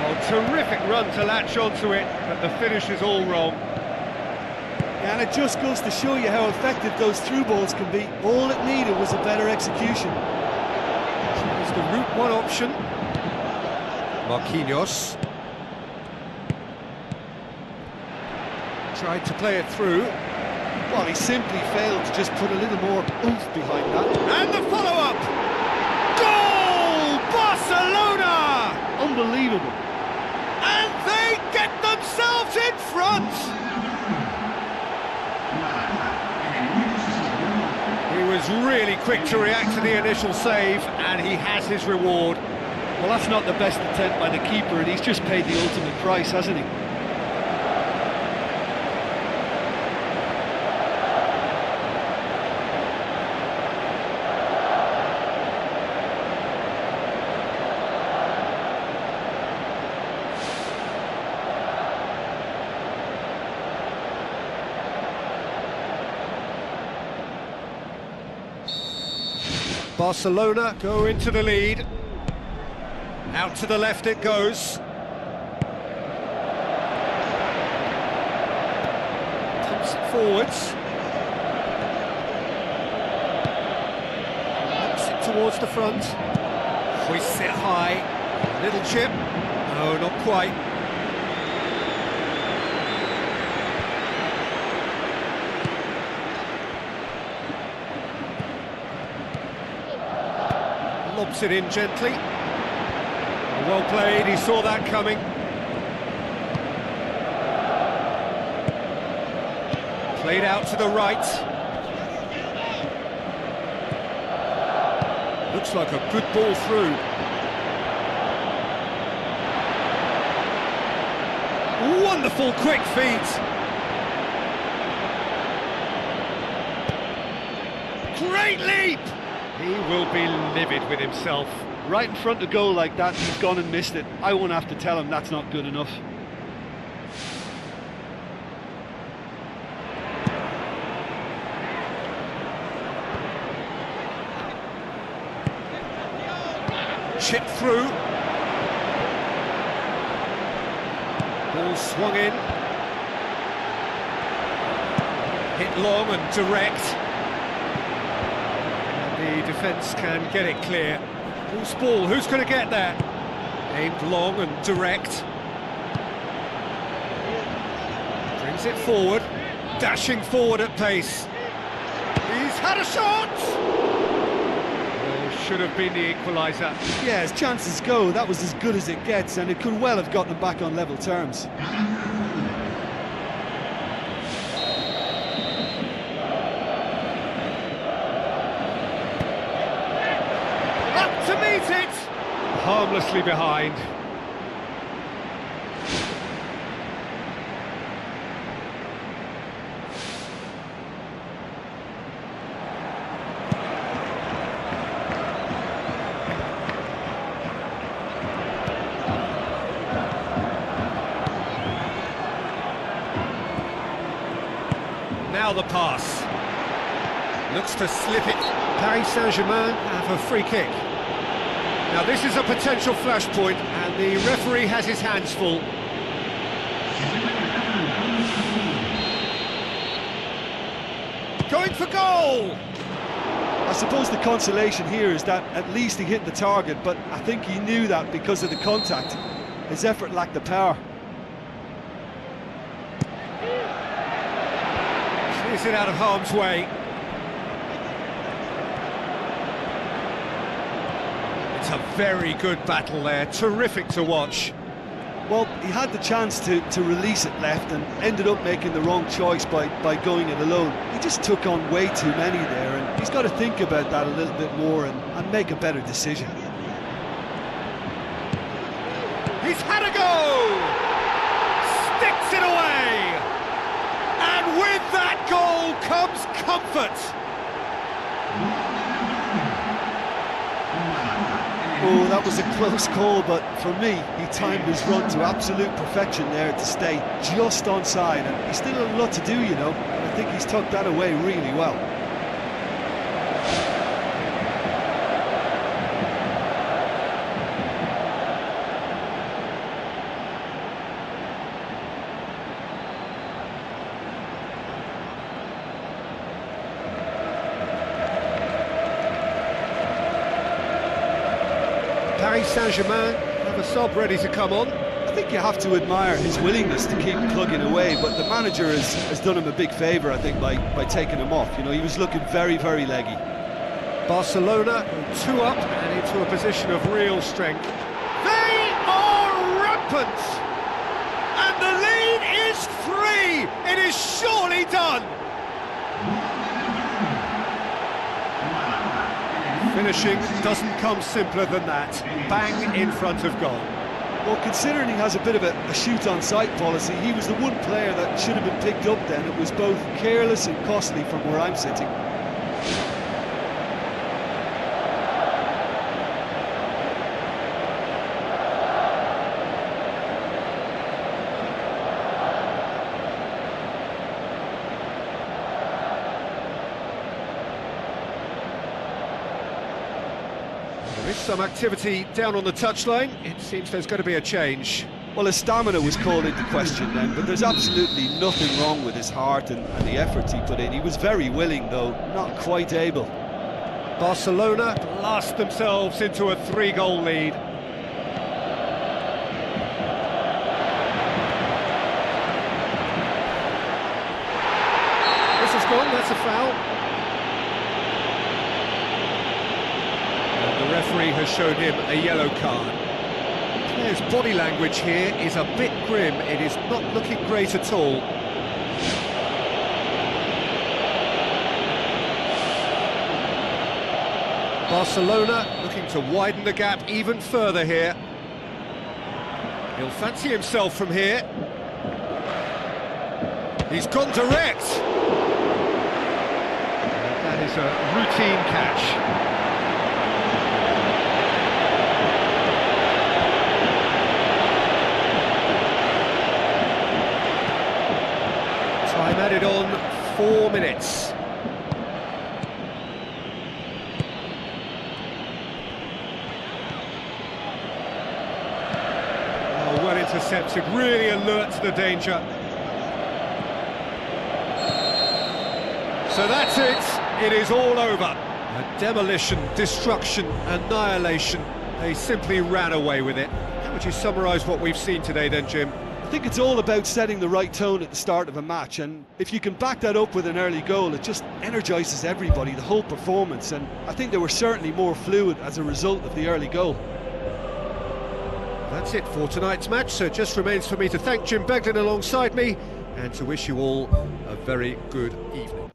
Oh, terrific run to latch onto it, but the finish is all wrong. Yeah, and it just goes to show you how effective those through balls can be. All it needed was a better execution. Here's the route one option. Marquinhos. Tried to play it through. Well, he simply failed to just put a little more oomph behind that. And the follow-up! Goal! Barcelona! Unbelievable. And they get themselves in front! He was really quick to react to the initial save, and he has his reward. Well, that's not the best attempt by the keeper, and he's just paid the ultimate price, hasn't he? Barcelona go into the lead. Out to the left it goes. Pumps it forwards. Pumps it towards the front. Hoists it high. Little chip. No, not quite. Lobs it in gently. Well played, he saw that coming. Played out to the right. Looks like a good ball through. Wonderful quick feet. Great leap! He will be livid with himself. Right in front of goal like that, he's gone and missed it. I won't have to tell him that's not good enough. Chip through. Ball swung in. Hit long and direct. The defence can get it clear. Loose ball, who's going to get there? Aimed long and direct. Brings it forward, dashing forward at pace. He's had a shot! Oh, should have been the equaliser. Yeah, as chances go, that was as good as it gets, and it could well have gotten them back on level terms. To meet it! Harmlessly behind. Now the pass. Looks to slip it. Paris Saint-Germain have a free kick. Now this is a potential flashpoint, and the referee has his hands full. Going for goal! I suppose the consolation here is that at least he hit the target, but I think he knew that because of the contact. His effort lacked the power. Clears it out of harm's way. It's a very good battle there, terrific to watch. Well, he had the chance to release it left and ended up making the wrong choice by going it alone. He just took on way too many there, and he's got to think about that a little bit more and make a better decision. He's had a go! Sticks it away! And with that goal comes comfort! Oh, that was a close call, but for me, he timed his run to absolute perfection there to stay just onside, and he's still a lot to do, you know, and I think he's tucked that away really well. Paris Saint-Germain have a sub ready to come on. I think you have to admire his willingness to keep plugging away, but the manager has done him a big favour, I think, by taking him off. You know, he was looking very, very leggy. Barcelona 2 up and into a position of real strength. They are rampant! And the lead is 3! It is surely done! Finishing doesn't come simpler than that. Bang in front of goal. Well, considering he has a bit of a shoot-on-sight policy, he was the one player that should have been picked up then. It was both careless and costly from where I'm sitting. There is some activity down on the touchline. It seems there's going to be a change. Well, his stamina was called into question then, but there's absolutely nothing wrong with his heart and the efforts he put in. He was very willing, though, not quite able. Barcelona blast themselves into a 3-goal lead. This is gone, that's a foul. The referee has shown him a yellow card. The player's body language here is a bit grim. It is not looking great at all. Barcelona looking to widen the gap even further here. He'll fancy himself from here. He's gone direct. That is a routine catch. Time added on 4 minutes. Oh, well intercepted, really alert to the danger. So that's it, it is all over. A demolition, destruction, annihilation. They simply ran away with it. How would you summarise what we've seen today then, Jim? I think it's all about setting the right tone at the start of a match, and if you can back that up with an early goal, it just energises everybody, the whole performance, and I think they were certainly more fluid as a result of the early goal. That's it for tonight's match, so it just remains for me to thank Jim Beglin alongside me and to wish you all a very good evening.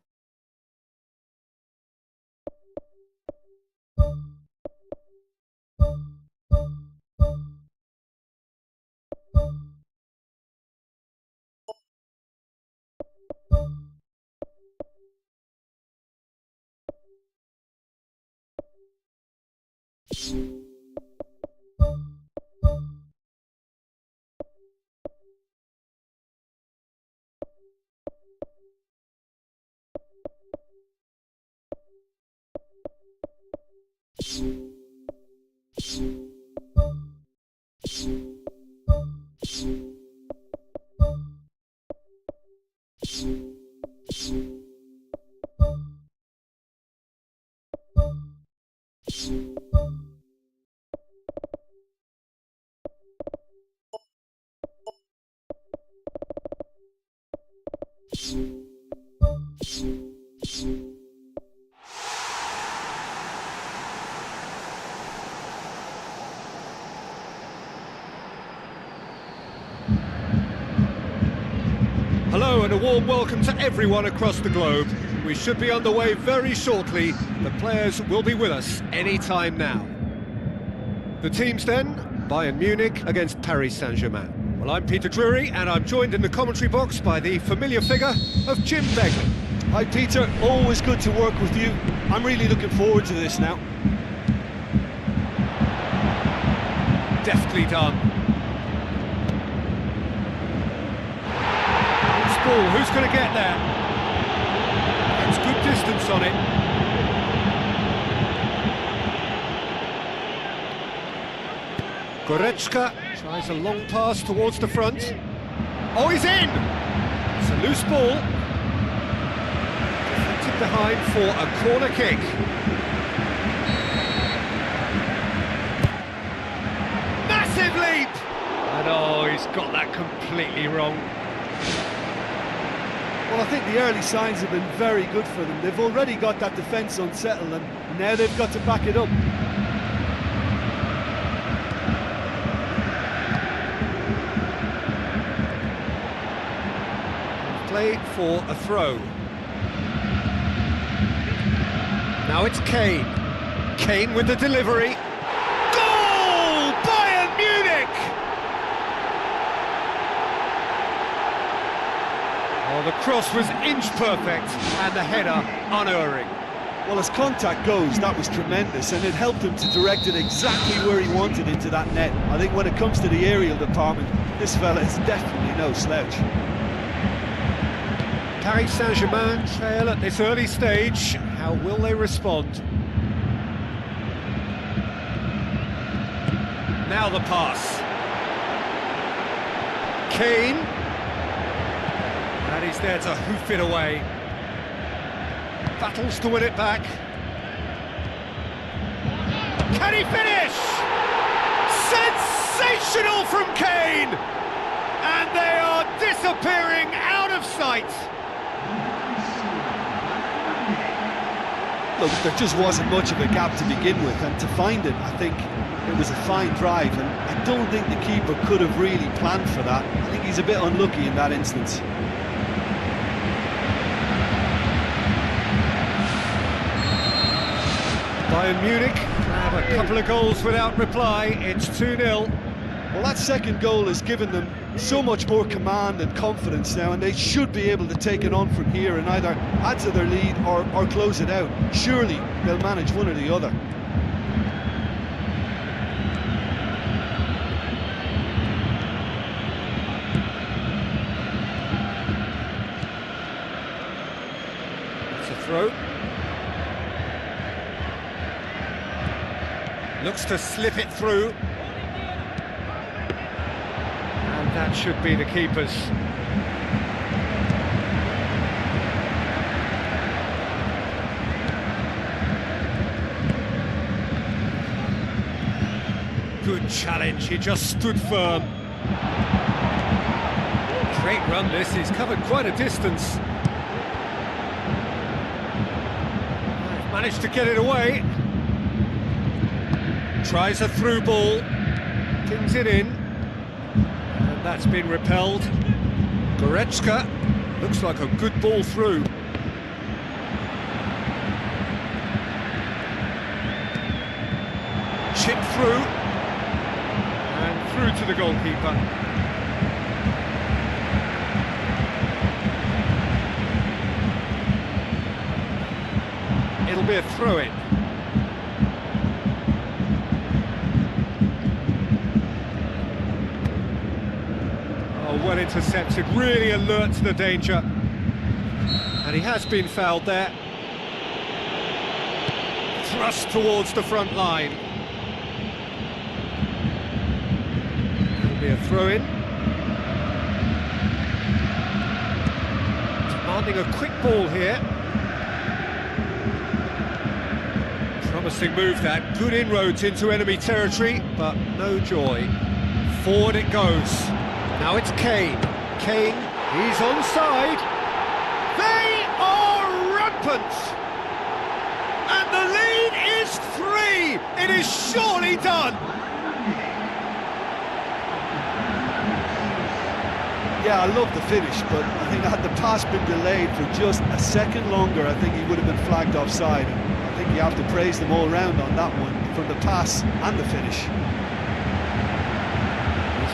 Hello and a warm welcome to everyone across the globe. We should be underway very shortly. The players will be with us any time now. The teams then, Bayern Munich against Paris Saint-Germain. Well, I'm Peter Drury and I'm joined in the commentary box by the familiar figure of Jim Beglin. Hi Peter, always good to work with you. I'm really looking forward to this now. Deftly done. Ball, who's going to get there? That's good distance on it. Goretzka tries a long pass towards the front. Oh, he's in! It's a loose ball. Deflected behind for a corner kick. And oh, he's got that completely wrong. Well, I think the early signs have been very good for them. They've already got that defence unsettled, and now they've got to back it up. Play for a throw. Now it's Kane. Kane with the delivery. Goal! Bayern Munich! Oh, the cross was inch perfect and the header unerring. Well, as contact goes, that was tremendous, and it helped him to direct it exactly where he wanted into that net. I think when it comes to the aerial department, this fella is definitely no slouch. Paris Saint-Germain trail at this early stage. How will they respond? Now the pass. Kane. And he's there to hoof it away. Battles to win it back. Can he finish? Sensational from Kane! And they are disappearing out of sight. Look, there just wasn't much of a gap to begin with, and to find it, I think it was a fine drive, and I don't think the keeper could have really planned for that. I think he's a bit unlucky in that instance. Bayern Munich have a couple of goals without reply. It's 2-0. Well, that second goal has given them so much more command and confidence now, and they should be able to take it on from here and either add to their lead or close it out. Surely they'll manage one or the other. It's a throw. Looks to slip it through. And that should be the keeper's. Good challenge, he just stood firm. Great run this, he's covered quite a distance. Managed to get it away. Tries a through ball, pins it in, and that's been repelled. Goretzka, looks like a good ball through. Chip through, and through to the goalkeeper. It'll be a throw-in. Well intercepted, really alert to the danger. And he has been fouled there. Thrust towards the front line. It'll be a throw-in. Demanding a quick ball here. Promising move that, good inroads into enemy territory, but no joy. Forward it goes. Now it's Kane. Kane, he's onside. They are rampant! And the lead is 3! It is surely done! Yeah, I love the finish, but I think had the pass been delayed for just a second longer, I think he would have been flagged offside. I think you have to praise them all round on that one, from the pass and the finish.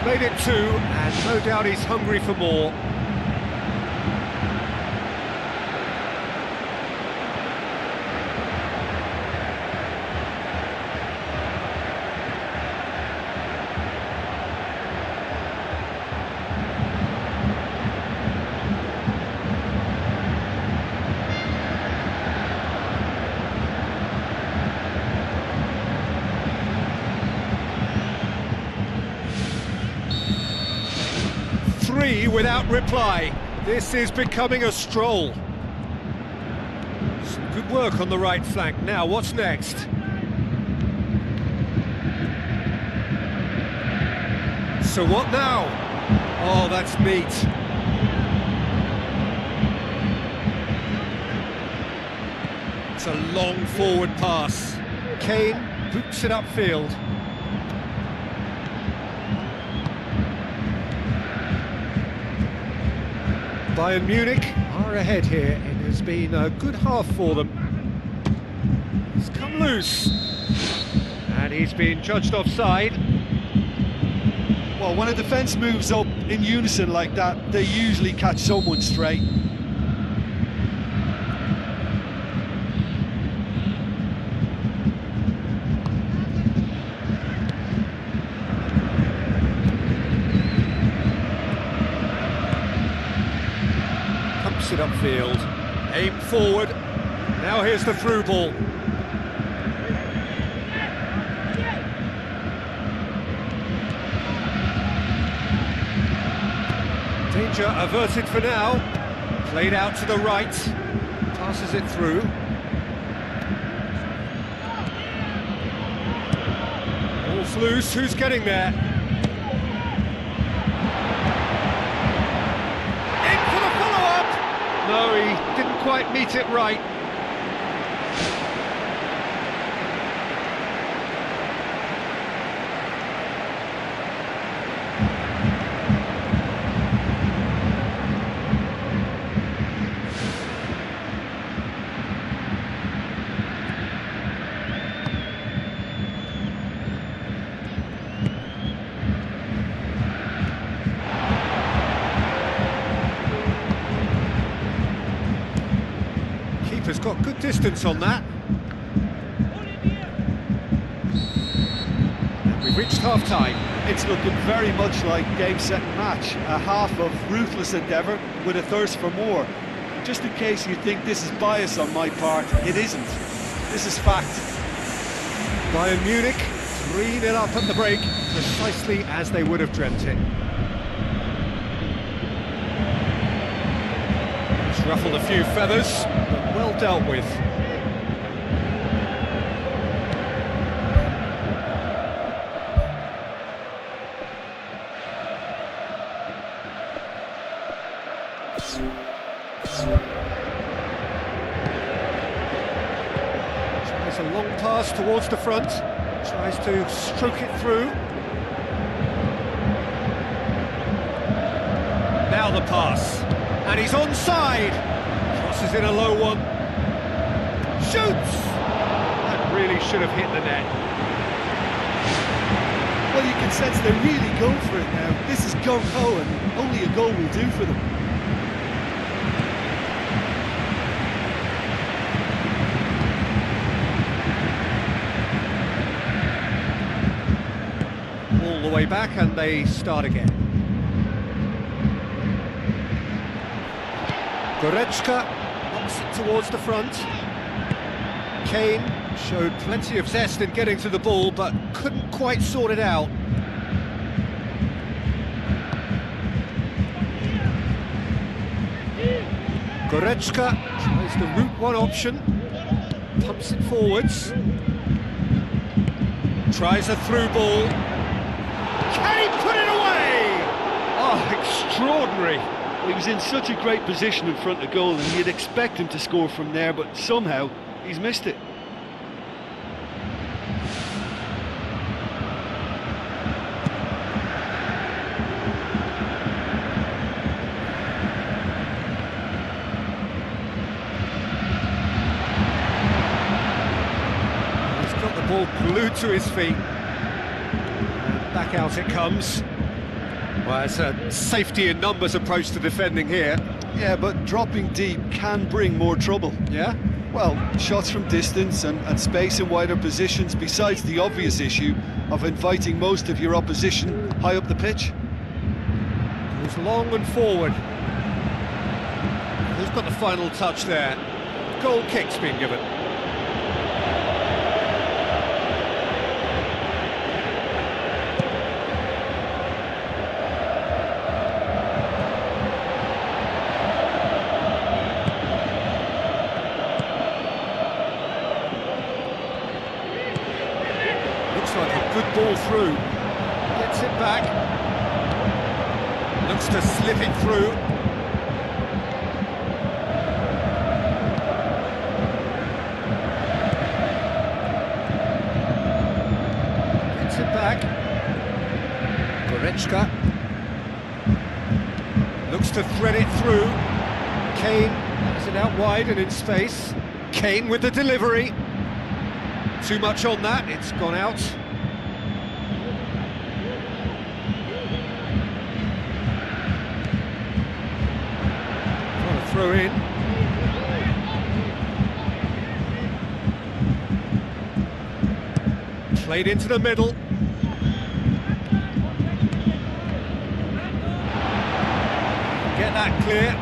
Made it 2, and no doubt he's hungry for more. Without reply. This is becoming a stroll. Some good work on the right flank. Now, what's next? So what now? Oh, that's meat. It's a long forward pass. Kane boots it upfield. Bayern Munich are ahead here. It has been a good half for them. It's come loose. And he's been judged offside. Well, when a defence moves up in unison like that, they usually catch someone straight. Pumps it upfield. Aim forward. Now here's the through ball. Danger averted for now. Played out to the right. Passes it through. Ball's loose. Who's getting there? In for the follow-up! No, he didn't quite meet it right. Keeper's got good distance on that. We've reached half-time. It's looking very much like game, set and match. A half of ruthless endeavour with a thirst for more. Just in case you think this is bias on my part, it isn't. This is fact. Bayern Munich 3-0 up at the break, precisely as they would have dreamt it. It's ruffled a few feathers, but well dealt with. Tries a long pass towards the front, tries to stroke it through. Now the pass, and he's onside. Crosses in a low one. Shoots! That really should have hit the net. Well, you can sense they're really going for it now. This is gung-ho, and only a goal will do for them. All the way back, and they start again. Goretzka knocks it towards the front. Kane showed plenty of zest in getting to the ball, but couldn't quite sort it out. Goretzka tries the route one option, pumps it forwards, tries a through ball. Kane put it away! Oh, extraordinary. Well, he was in such a great position in front of goal, and you'd expect him to score from there, but somehow he's missed it. He's got the ball glued to his feet. And back out it comes. Well, it's a safety in numbers approach to defending here. Yeah, but dropping deep can bring more trouble. Yeah? Well, shots from distance and space in wider positions, besides the obvious issue of inviting most of your opposition high up the pitch. Goes long and forward. Who's got the final touch there? Goal kick's been given. Looks like a good ball through. Gets it back. Looks to slip it through. Gets it back. Goretzka. Looks to thread it through. Kane has it out wide and in space. Kane with the delivery. Too much on that, it's gone out. Trying to throw in. Played into the middle. Get that clear.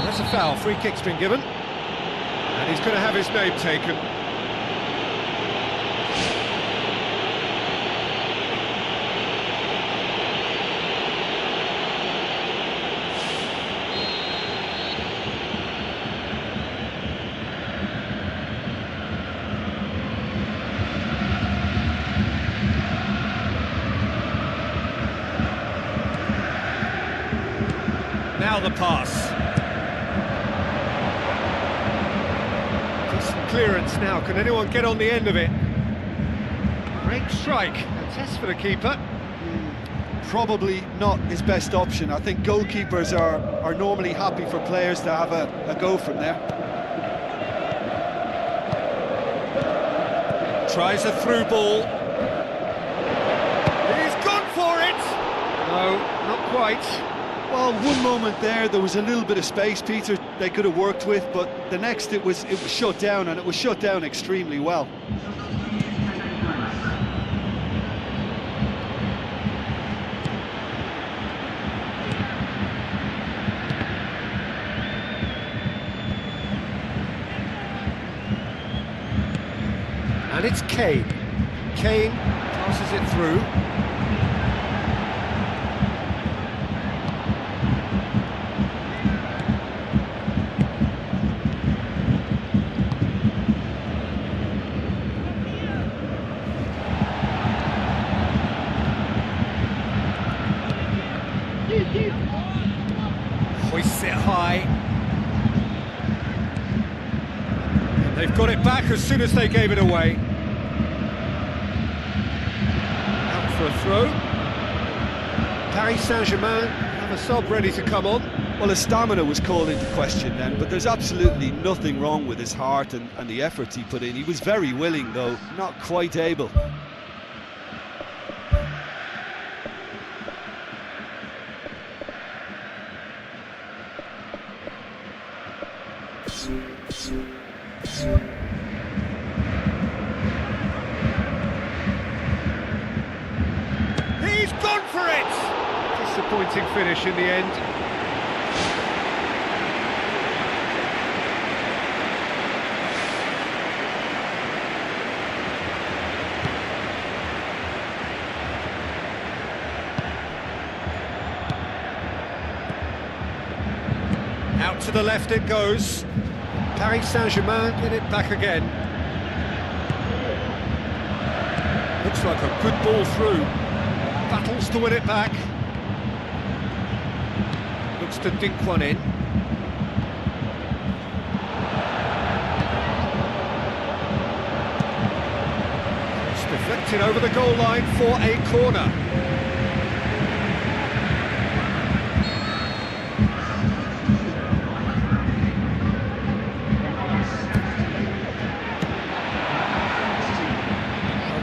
That's a foul, free kick's been given. And he's going to have his name taken. Now the pass. Decent clearance now. Can anyone get on the end of it? Great strike. A test for the keeper. Probably not his best option. I think goalkeepers are normally happy for players to have a go from there. Tries a through ball. He's gone for it! No, not quite. Well, one moment there was a little bit of space, Peter, they could have worked with, but the next it was shut down, and it was shut down extremely well. And it's Kane. Kane passes it through. Hoists it high. And they've got it back as soon as they gave it away. Out for a throw. Paris Saint-Germain have a sub ready to come on. Well, his stamina was called into question then, but there's absolutely nothing wrong with his heart and the efforts he put in. He was very willing, though, not quite able. He's gone for it! Disappointing finish in the end. Out to the left it goes. Paris Saint-Germain get it back again. Looks like a good ball through. Battles to win it back. Looks to dink one in. It's deflected over the goal line for a corner.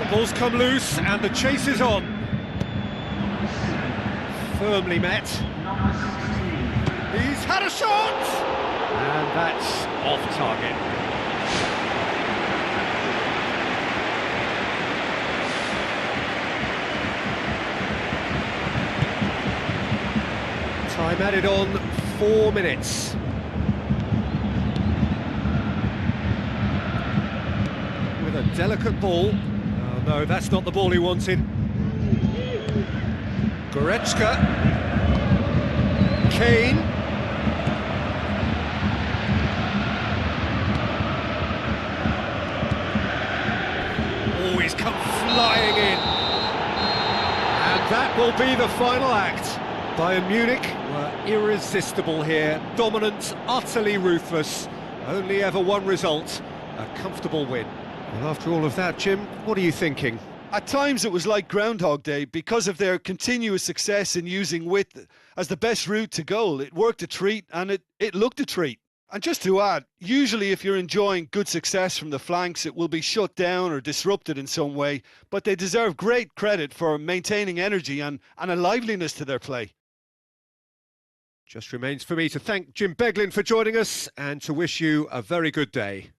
Ball's come loose and the chase is on. Firmly met. He's had a shot! And that's off target. Time added on 4 minutes. With a delicate ball. No, that's not the ball he wanted. Goretzka. Kane. Oh, he's come flying in. That will be the final act. Bayern Munich were irresistible here, dominant, utterly ruthless. Only ever one result, a comfortable win. Well, after all of that, Jim, what are you thinking? At times it was like Groundhog Day because of their continuous success in using width as the best route to goal. It worked a treat and it looked a treat. And just to add, usually if you're enjoying good success from the flanks, it will be shut down or disrupted in some way, but they deserve great credit for maintaining energy and a liveliness to their play. Just remains for me to thank Jim Beglin for joining us and to wish you a very good day.